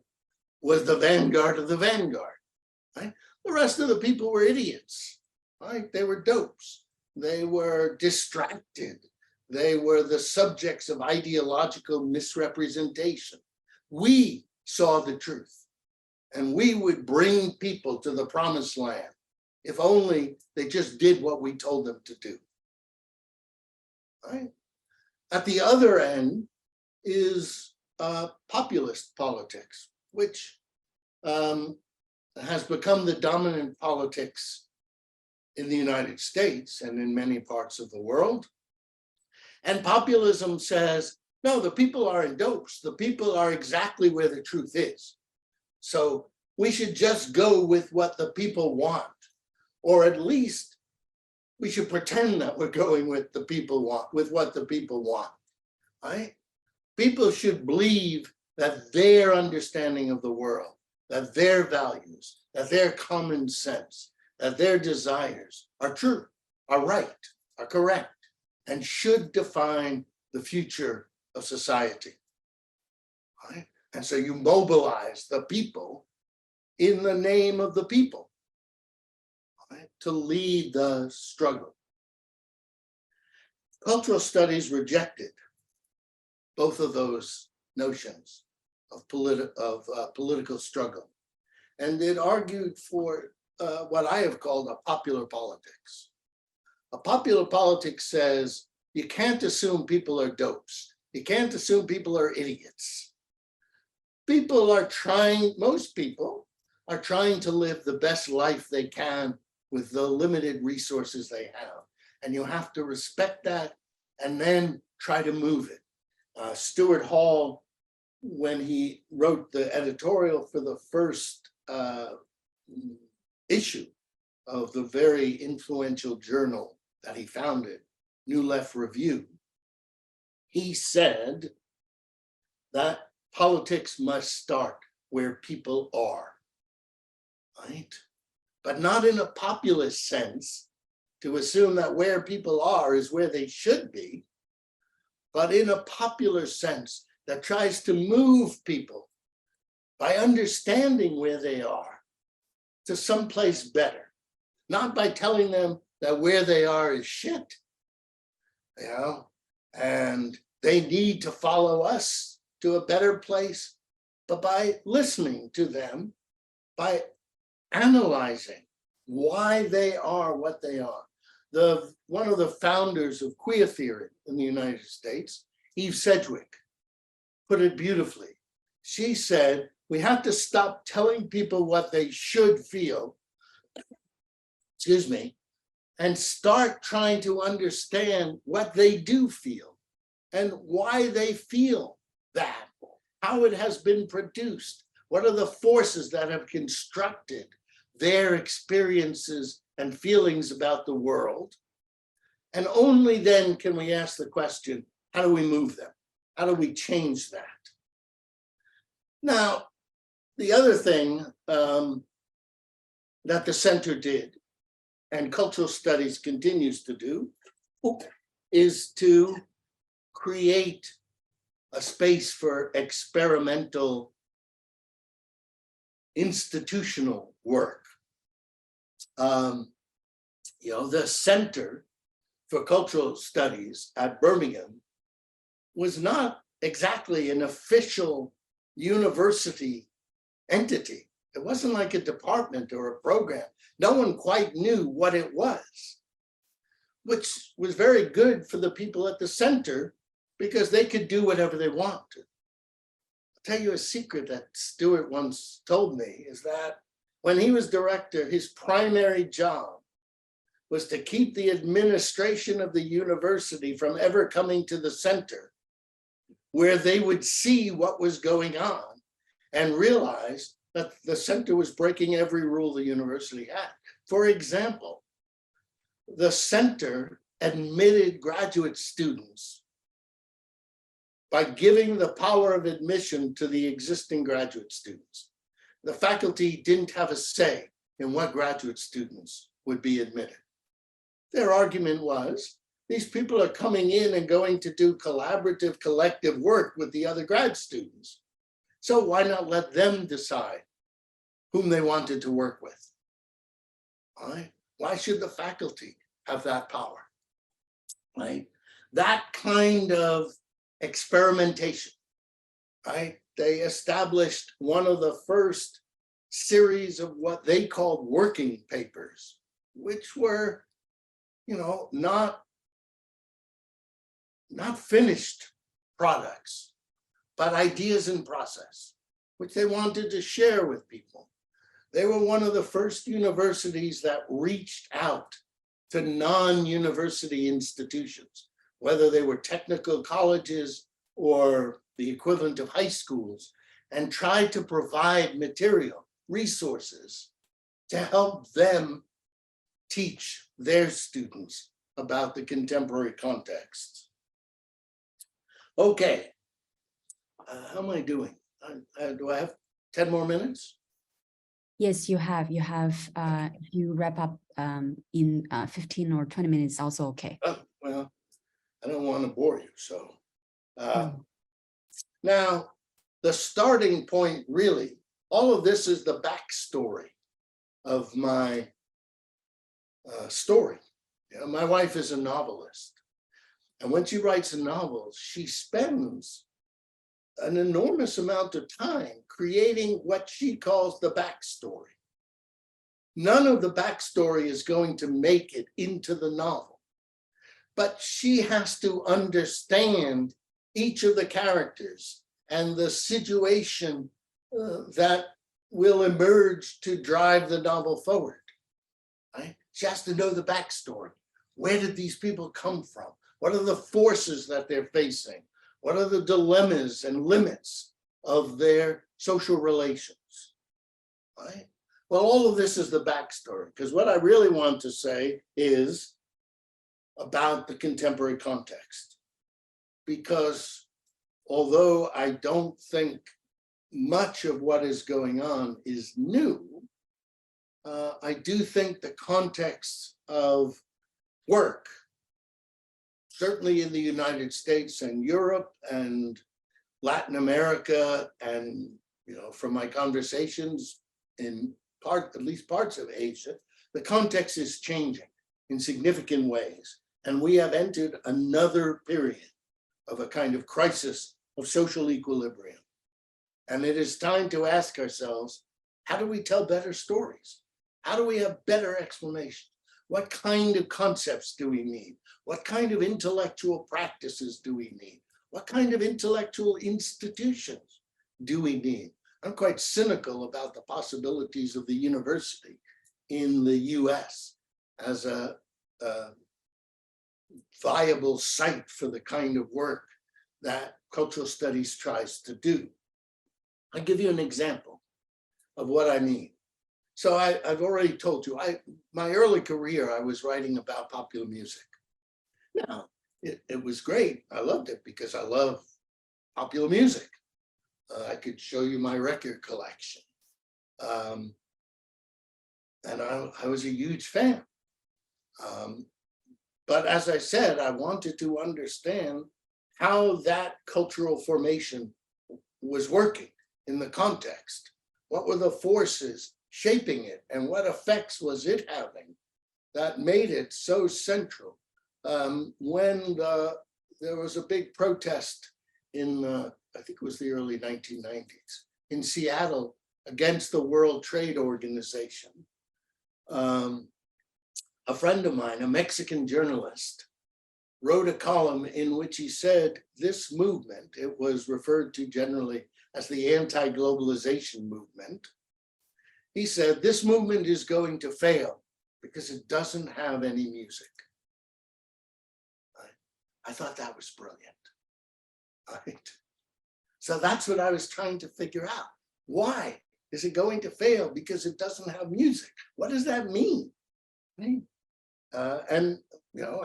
was the vanguard of the vanguard, right? The rest of the people were idiots, right? They were dopes. They were distracted. They were the subjects of ideological misrepresentation. We saw the truth, and we would bring people to the promised land if only they just did what we told them to do, right? At the other end is populist politics, which has become the dominant politics in the United States and in many parts of the world. And populism says, no, the people aren't dopes. The people are exactly where the truth is. So we should just go with what the people want, or at least we should pretend that we're going with the people want, with what the people want, right? People should believe that their understanding of the world, that their values, that their common sense, that their desires are true, are right, are correct, and should define the future of society, right? And so you mobilize the people in the name of the people, right, to lead the struggle. Cultural studies rejected both of those notions of political struggle. And it argued for what I have called a popular politics. A popular politics says you can't assume people are dopes. You can't assume people are idiots. People are trying, most people are trying to live the best life they can with the limited resources they have. And you have to respect that and then try to move it. Stuart Hall, when he wrote the editorial for the first issue of the very influential journal that he founded, New Left Review, he said that politics must start where people are, right? But not in a populist sense, to assume that where people are is where they should be, but in a popular sense that tries to move people by understanding where they are to someplace better, not by telling them that where they are is shit, you know, and they need to follow us to a better place, but by listening to them, by analyzing why they are what they are. One of the founders of queer theory in the United States, Eve Sedgwick, put it beautifully. she said, we have to stop telling people what they should feel, excuse me, and start trying to understand what they do feel and why they feel that, how it has been produced, what are the forces that have constructed their experiences and feelings about the world. And only then can we ask the question, how do we move them? How do we change that? Now, the other thing that the center did, and cultural studies continues to do, is to create a space for experimental institutional work. The Center for Cultural Studies at Birmingham was not exactly an official university entity. It wasn't like a department or a program. No one quite knew what it was, which was very good for the people at the center because they could do whatever they wanted. I'll tell you a secret that Stuart once told me is that when he was director, his primary job was to keep the administration of the university from ever coming to the center, where they would see what was going on and realize that the center was breaking every rule the university had. For example, the center admitted graduate students by giving the power of admission to the existing graduate students. The faculty didn't have a say in what graduate students would be admitted. Their argument was, these people are coming in and going to do collaborative, collective work with the other grad students. So why not let them decide whom they wanted to work with? Right? Why should the faculty have that power? Right? That kind of experimentation, right? They established one of the first series of what they called working papers, which were, not finished products, but ideas in process, which they wanted to share with people. They were one of the first universities that reached out to non-university institutions, whether they were technical colleges or the equivalent of high schools, and tried to provide material, resources to help them teach their students about the contemporary context. Okay, how am I doing? Do I have 10 more minutes? Yes, you have. If you wrap up in 15 or 20 minutes, also okay. Oh, well, I don't want to bore you, so. Now, the starting point, really, all of this is the backstory of my story. My wife is a novelist. And when she writes a novel, she spends an enormous amount of time creating what she calls the backstory. None of the backstory is going to make it into the novel, but she has to understand each of the characters and the situation that will emerge to drive the novel forward. Right? She has to know the backstory. Where did these people come from? What are the forces that they're facing? What are the dilemmas and limits of their social relations? Right? Well, all of this is the backstory, because what I really want to say is about the contemporary context. Because although I don't think much of what is going on is new, I do think the context of work, certainly in the United States and Europe and Latin America, and from my conversations in at least parts of Asia, the context is changing in significant ways. And we have entered another period of a kind of crisis of social equilibrium. And it is time to ask ourselves, how do we tell better stories? How do we have better explanations? What kind of concepts do we need? What kind of intellectual practices do we need? What kind of intellectual institutions do we need? I'm quite cynical about the possibilities of the university in the US as a viable site for the kind of work that cultural studies tries to do. I'll give you an example of what I mean. So I've already told you, my early career, I was writing about popular music. Now, it was great. I loved it because I love popular music. I could show you my record collection. And I was a huge fan. But as I said, I wanted to understand how that cultural formation was working in the context. What were the forces shaping it, and what effects was it having that made it so central? When there was a big protest in, I think it was the early 1990s, in Seattle against the World Trade Organization, a friend of mine, a Mexican journalist, wrote a column in which he said this movement, it was referred to generally as the anti-globalization movement. He said, this movement is going to fail because it doesn't have any music. I thought that was brilliant. Right? So that's what I was trying to figure out. Why is it going to fail? Because it doesn't have music. What does that mean? Right? And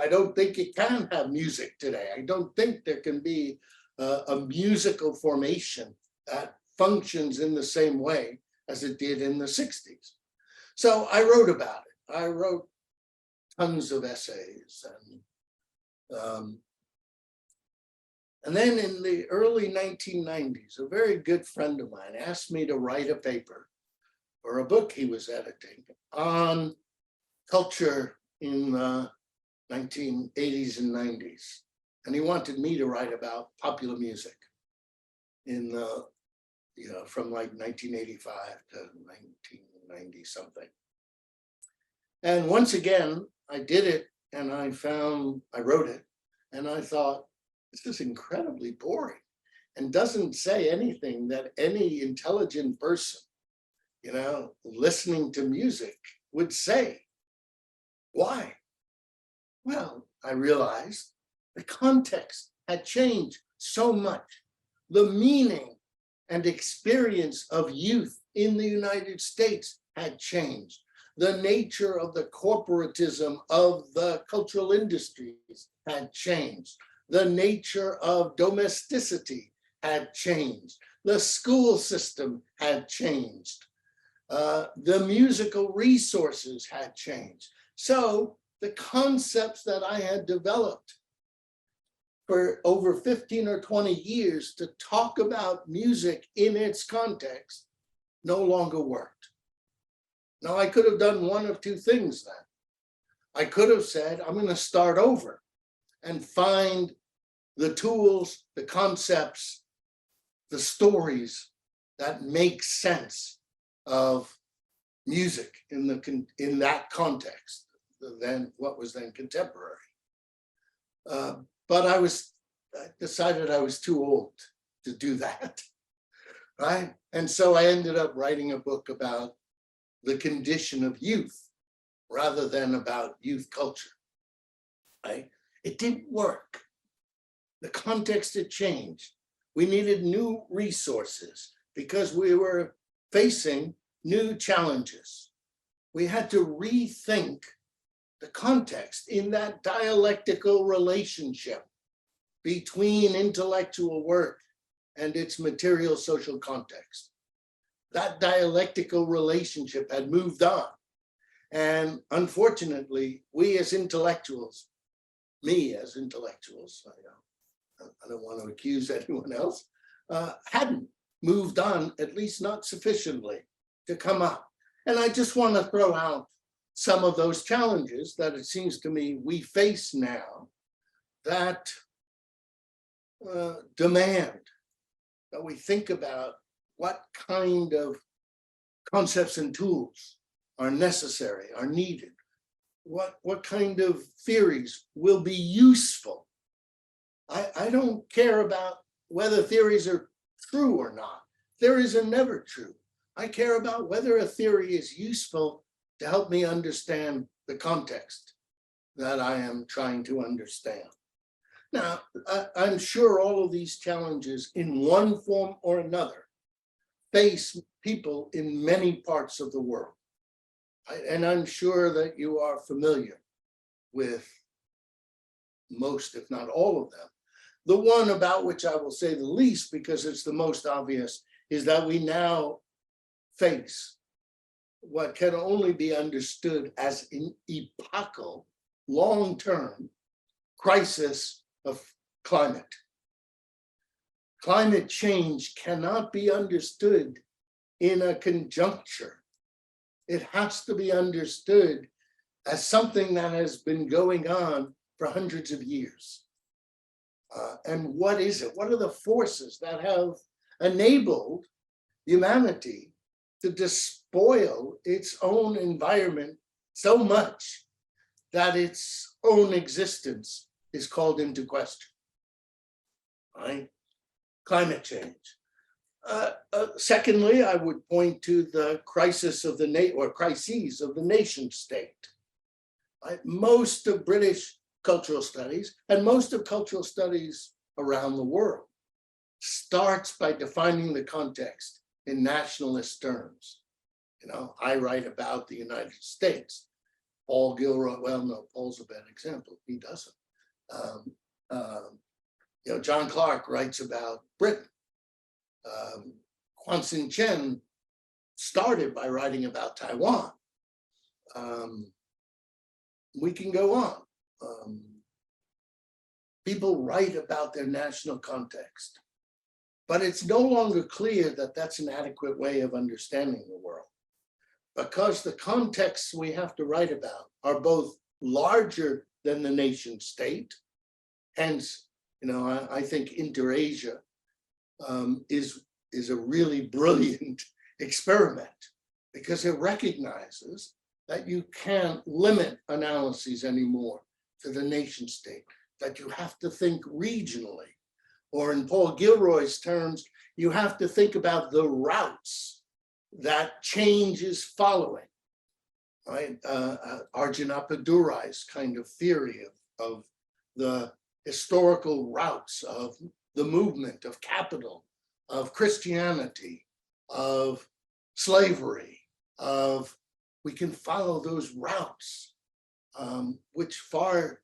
I don't think it can have music today. I don't think there can be a musical formation that functions in the same way as it did in the 60s. So I wrote about it. I wrote tons of essays. And then in the early 1990s, a very good friend of mine asked me to write a paper for a book he was editing on culture in the 1980s and 90s. And he wanted me to write about popular music in from like 1985 to 1990 something. And once again, I did it, and I wrote it, and I thought, this is incredibly boring and doesn't say anything that any intelligent person, listening to music would say. Why? Well, I realized the context had changed so much. The meaning and experience of youth in the United States had changed. The nature of the corporatism of the cultural industries had changed. The nature of domesticity had changed. The school system had changed. The musical resources had changed. So the concepts that I had developed for over 15 or 20 years to talk about music in its context no longer worked. Now, I could have done one of two things then. I could have said, I'm going to start over and find the tools, the concepts, the stories that make sense of music in that context, than what was then contemporary. But I decided I was too old to do that, right? And so I ended up writing a book about the condition of youth rather than about youth culture, right? It didn't work. The context had changed. We needed new resources because we were facing new challenges. We had to rethink the context in that dialectical relationship between intellectual work and its material social context. That dialectical relationship had moved on. And unfortunately, we as intellectuals, me as intellectuals, I don't want to accuse anyone else, hadn't moved on, at least not sufficiently to come up. And I just want to throw out some of those challenges that it seems to me we face now that demand that we think about what kind of concepts and tools are necessary, are needed, what kind of theories will be useful. I don't care about whether theories are true or not. There is a never true. I care about whether a theory is useful to help me understand the context that I am trying to understand. Now, I'm sure all of these challenges in one form or another face people in many parts of the world. And I'm sure that you are familiar with most, if not all of them. The one about which I will say the least, because it's the most obvious, is that we now face what can only be understood as an epochal, long-term crisis of climate. Climate change cannot be understood in a conjuncture. It has to be understood as something that has been going on for hundreds of years. And what is it? What are the forces that have enabled humanity to despoil its own environment so much that its own existence is called into question? Right? Climate change. Secondly, I would point to the crisis of the crises of the nation state. Right? Most of British cultural studies and most of cultural studies around the world starts by defining the context in nationalist terms. I write about the United States. Paul Gilroy, well, no, Paul's a bad example. He doesn't. John Clark writes about Britain. Quan Chen started by writing about Taiwan. We can go on. People write about their national context, but it's no longer clear that that's an adequate way of understanding the world, because the contexts we have to write about are both larger than the nation state. Hence, I think Interasia is a really brilliant experiment, because it recognizes that you can't limit analyses anymore to the nation state, that you have to think regionally, or in Paul Gilroy's terms, you have to think about the routes that change is following. Right? Arjun Appadurai's kind of theory of the historical routes of the movement of capital, of Christianity, of slavery, we can follow those routes, which far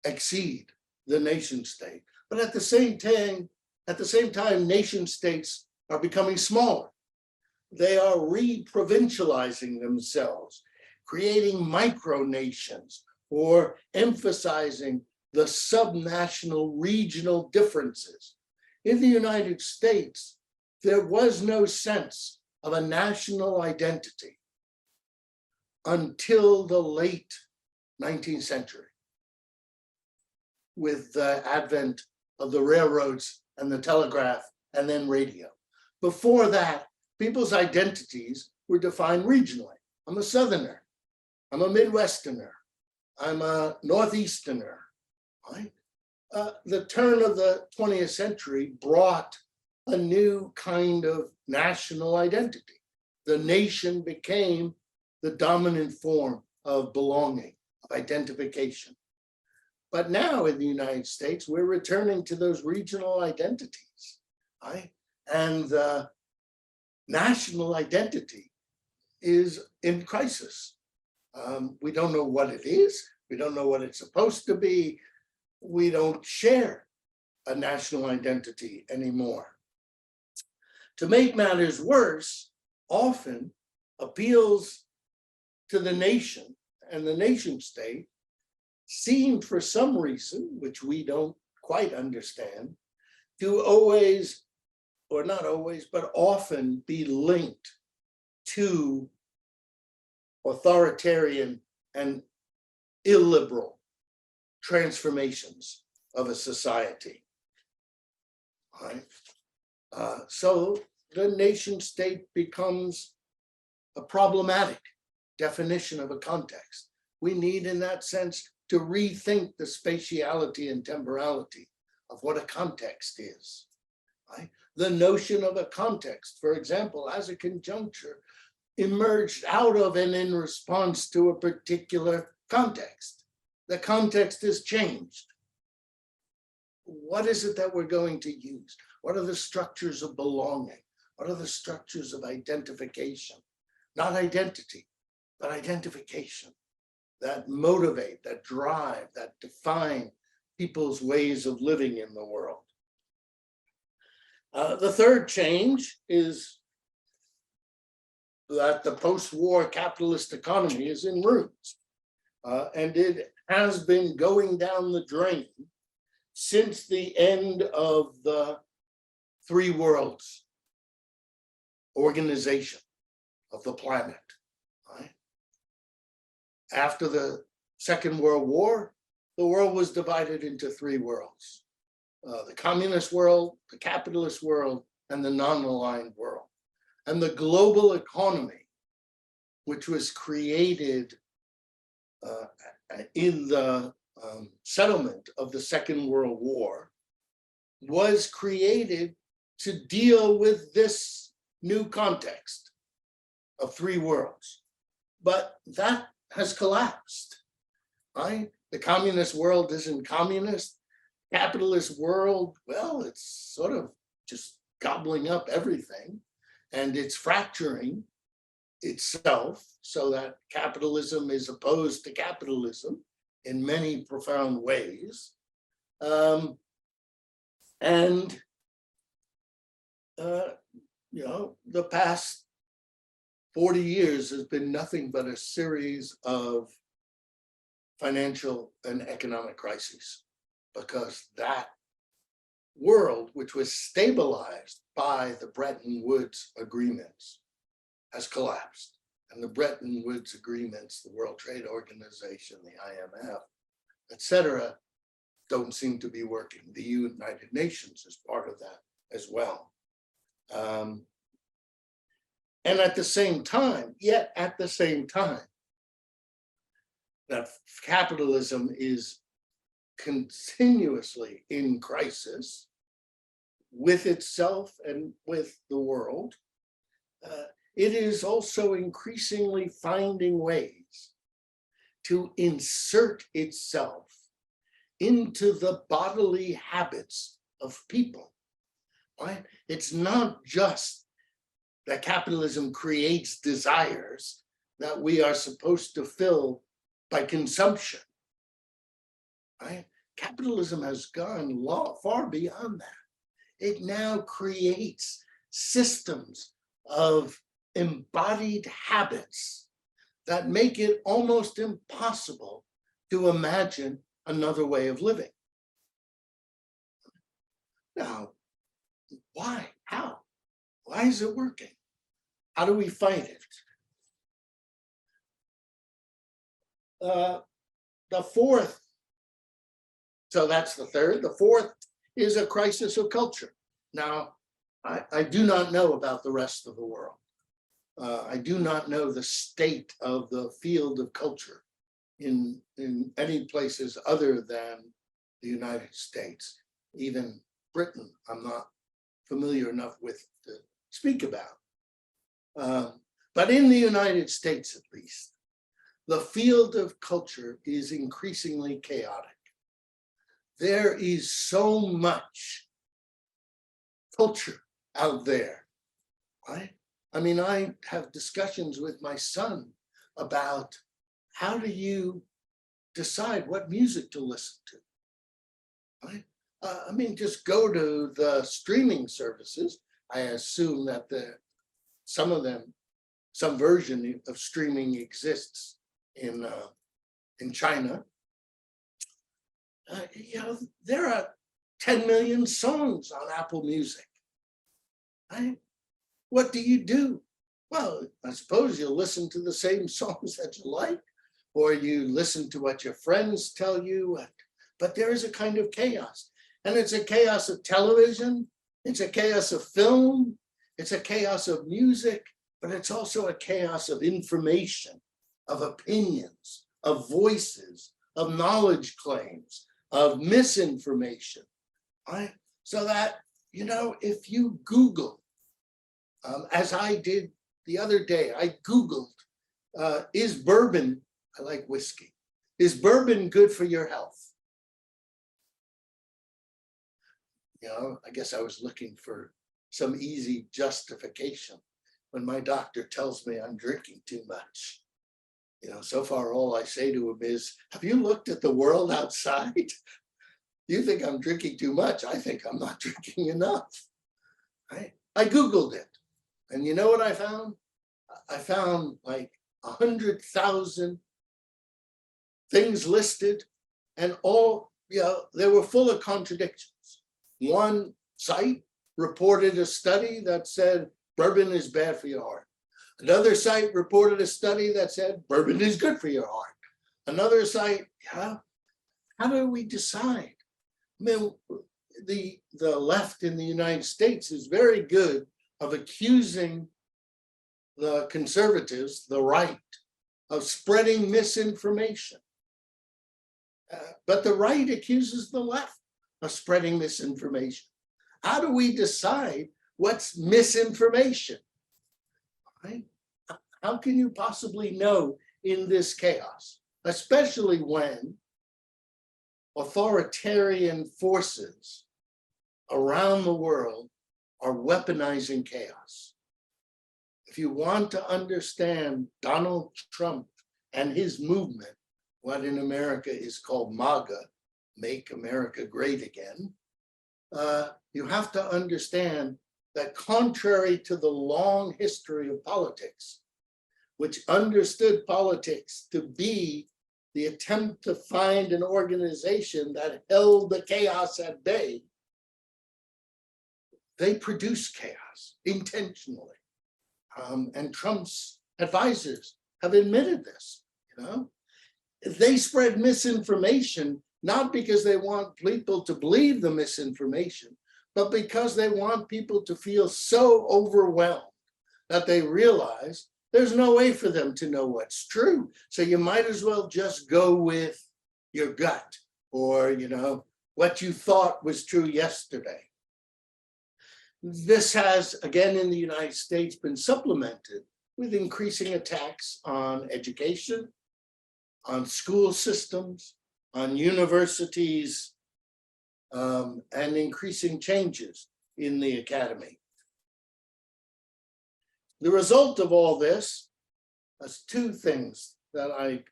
exceed the nation state. But at the same time, nation states are becoming smaller. They are re-provincializing themselves, creating micronations, or emphasizing the subnational regional differences. In the United States, there was no sense of a national identity until the late 19th century, with the advent of the railroads and the telegraph and then radio. Before that, people's identities were defined regionally. I'm a Southerner, I'm a Midwesterner, I'm a Northeasterner, right? The turn of the 20th century brought a new kind of national identity. The nation became the dominant form of belonging, of identification. But now in the United States, we're returning to those regional identities, right? And the national identity is in crisis. We don't know what it is. We don't know what it's supposed to be. We don't share a national identity anymore. To make matters worse, often appeals to the nation and the nation state seem, for some reason, which we don't quite understand, to always, or not always, but often be linked to authoritarian and illiberal transformations of a society. Right? So the nation state becomes a problematic definition of a context. We need, in that sense, to rethink the spatiality and temporality of what a context is. Right? the notion of a context, for example, as a conjuncture, emerged out of and in response to a particular context. The context has changed. What is it that we're going to use? What are the structures of belonging? What are the structures of identification? Not identity, but identification that motivate, that drive, that define people's ways of living in the world. The third change is that the post-war capitalist economy is in ruins. And it has been going down the drain since the end of the Three Worlds organization of the planet. Right? After the Second World War, the world was divided into three worlds. The communist world, the capitalist world, and the non-aligned world. And the global economy, which was created in the settlement of the Second World War, was created to deal with this new context of three worlds. But that has collapsed, right? The communist world isn't communist. Capitalist world, well, it's sort of just gobbling up everything, and it's fracturing itself so that capitalism is opposed to capitalism in many profound ways. You know, the past 40 years has been nothing but a series of financial and economic crises, because that world, which was stabilized by the Bretton Woods agreements, has collapsed. And the Bretton Woods agreements, the World Trade Organization, the IMF, et cetera, don't seem to be working. The United Nations is part of that as well. And at the same time, that capitalism is continuously in crisis with itself and with the world, it is also increasingly finding ways to insert itself into the bodily habits of people, right? It's not just that capitalism creates desires that we are supposed to fill by consumption, right? Capitalism has gone far beyond that. It now creates systems of embodied habits that make it almost impossible to imagine another way of living. Now, why? How? Why is it working? How do we fight it? The fourth, so that's the third. The fourth is a crisis of culture. Now, I do not know about the rest of the world. I do not know the state of the field of culture in any places other than the United States. Even Britain, I'm not familiar enough with to speak about. But in the United States, at least, the field of culture is increasingly chaotic. There is so much culture out there, right? I mean, I have discussions with my son about how do you decide what music to listen to, right? I mean, just go to the streaming services. I assume that some of them, some version of streaming exists in China. You know, there are 10 million songs on Apple Music, right? What do? Well, I suppose you listen to the same songs that you like, or you listen to what your friends tell you, but there is a kind of chaos. And it's a chaos of television, it's a chaos of film, it's a chaos of music, but it's also a chaos of information, of opinions, of voices, of knowledge claims, of misinformation, right? So that you know, if you Google, as I did the other day, I Googled, is bourbon, I like whiskey, is bourbon good for your health? You know, I guess I was looking for some easy justification when my doctor tells me I'm drinking too much. You know, so far all I say to him is, have you looked at the world outside? You think I'm drinking too much. I think I'm not drinking enough. Right? I Googled it. And you know what I found? I found like 100,000 things listed, and all, you know, they were full of contradictions. One site reported a study that said bourbon is bad for your heart. Another site reported a study that said bourbon is good for your heart. Another site, yeah, how do we decide? I mean, the left in the United States is very good of accusing the conservatives, the right, of spreading misinformation. But the right accuses the left of spreading misinformation. How do we decide what's misinformation? Right? How can you possibly know in this chaos, especially when authoritarian forces around the world are weaponizing chaos? If you want to understand Donald Trump and his movement, what in America is called MAGA, Make America Great Again, you have to understand that contrary to the long history of politics, which understood politics to be the attempt to find an organization that held the chaos at bay, they produce chaos intentionally. And Trump's advisors have admitted this, you know? They spread misinformation, not because they want people to believe the misinformation, but because they want people to feel so overwhelmed that they realize there's no way for them to know what's true. So you might as well just go with your gut, or, you know, what you thought was true yesterday. This has, again, in the United States, been supplemented with increasing attacks on education, on school systems, on universities, and increasing changes in the academy. The result of all this is two things that I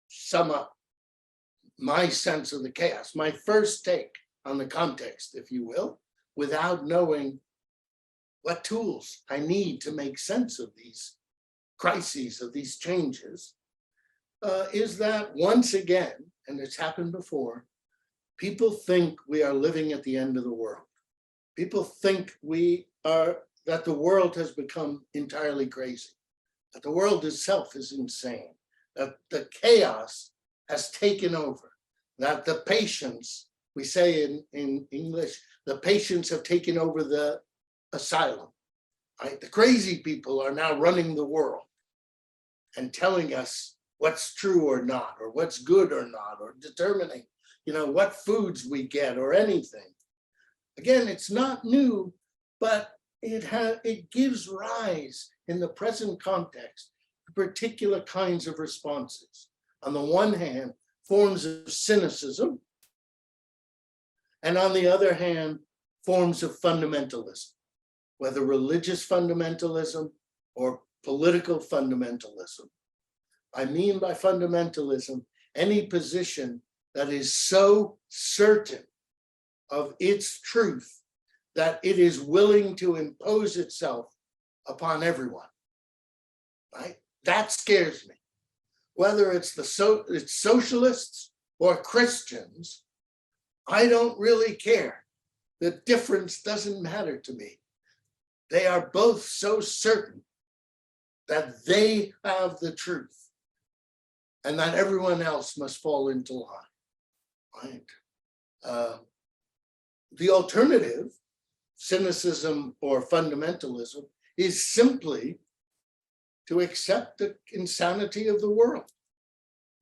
sum up my sense of the chaos. My first take on the context, if you will, without knowing what tools I need to make sense of these crises, of these changes, is that once again, and it's happened before, people think we are living at the end of the world. People think that the world has become entirely crazy, that the world itself is insane, that the chaos has taken over, that the patients, we say in English, the patients have taken over the asylum, right? The crazy people are now running the world and telling us what's true or not, or what's good or not, or determining, you know, what foods we get or anything. Again, it's not new, but it gives rise in the present context to particular kinds of responses. On the one hand, forms of cynicism, and on the other hand, forms of fundamentalism, whether religious fundamentalism or political fundamentalism. I mean by fundamentalism, any position that is so certain of its truth that it is willing to impose itself upon everyone, right? That scares me. Whether it's it's socialists or Christians, I don't really care. The difference doesn't matter to me. They are both so certain that they have the truth and that everyone else must fall into line, right? The alternative, cynicism or fundamentalism, is simply to accept the insanity of the world,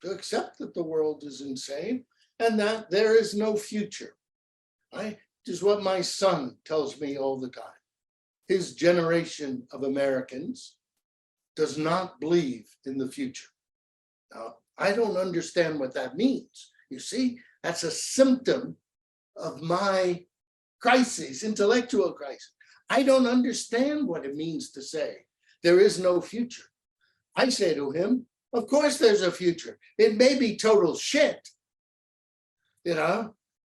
to accept that the world is insane and that there is no future. Which is what my son tells me all the time. His generation of Americans does not believe in the future. Now, I don't understand what that means. You see, that's a symptom of my crisis, intellectual crisis. I don't understand what it means to say there is no future. I say to him, of course there's a future. It may be total shit. You know,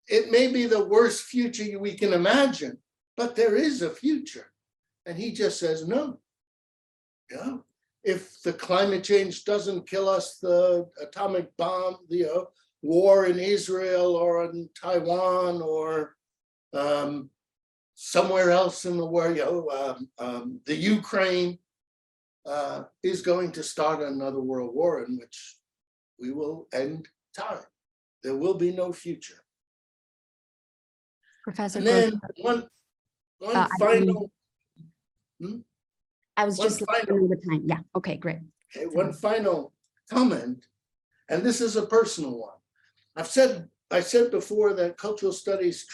it may be the worst future we can imagine, but there is a future. And he just says, no. Yeah. If the climate change doesn't kill us, the atomic bomb, the war in Israel or in Taiwan or somewhere else in the world, the Ukraine is going to start another world war in which we will end time. There will be no future. Professor And then Grossberg, one final. I was just looking at the time. Yeah. Okay, great. Okay, one final comment, and this is a personal one. I said before that cultural studies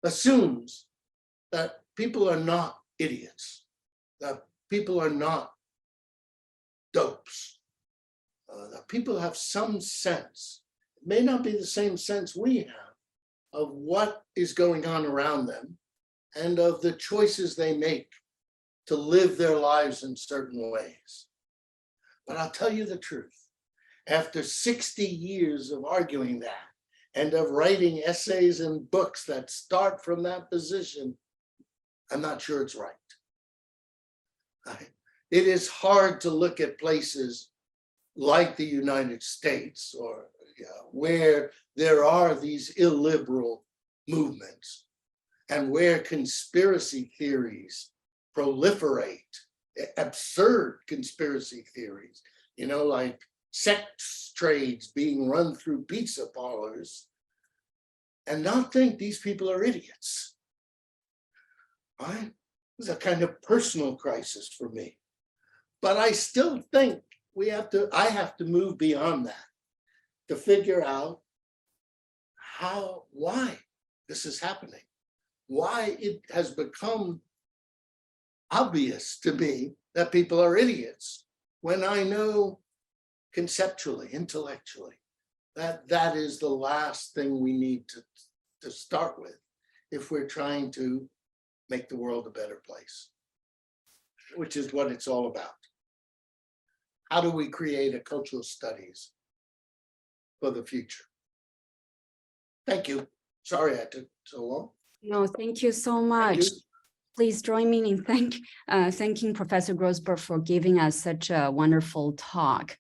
assumes that people are not idiots, that people are not dopes, that people have some sense. It may not be the same sense we have of what is going on around them and of the choices they make to live their lives in certain ways. But I'll tell you the truth. After 60 years of arguing that and of writing essays and books that start from that position, I'm not sure it's right. It is hard to look at places like the United States or where there are these illiberal movements and where conspiracy theories proliferate, absurd conspiracy theories, like sex trades being run through pizza parlors, and not think these people are idiots. Right? It's a kind of personal crisis for me. But I still think I have to move beyond that to figure out why this is happening, why it has become obvious to me that people are idiots when I know conceptually, intellectually, that is the last thing we need to start with if we're trying to make the world a better place, which is what it's all about. How do we create a cultural studies for the future? Thank you. Sorry I took so long. No, thank you so much. Please join me in thanking Professor Grossberg for giving us such a wonderful talk.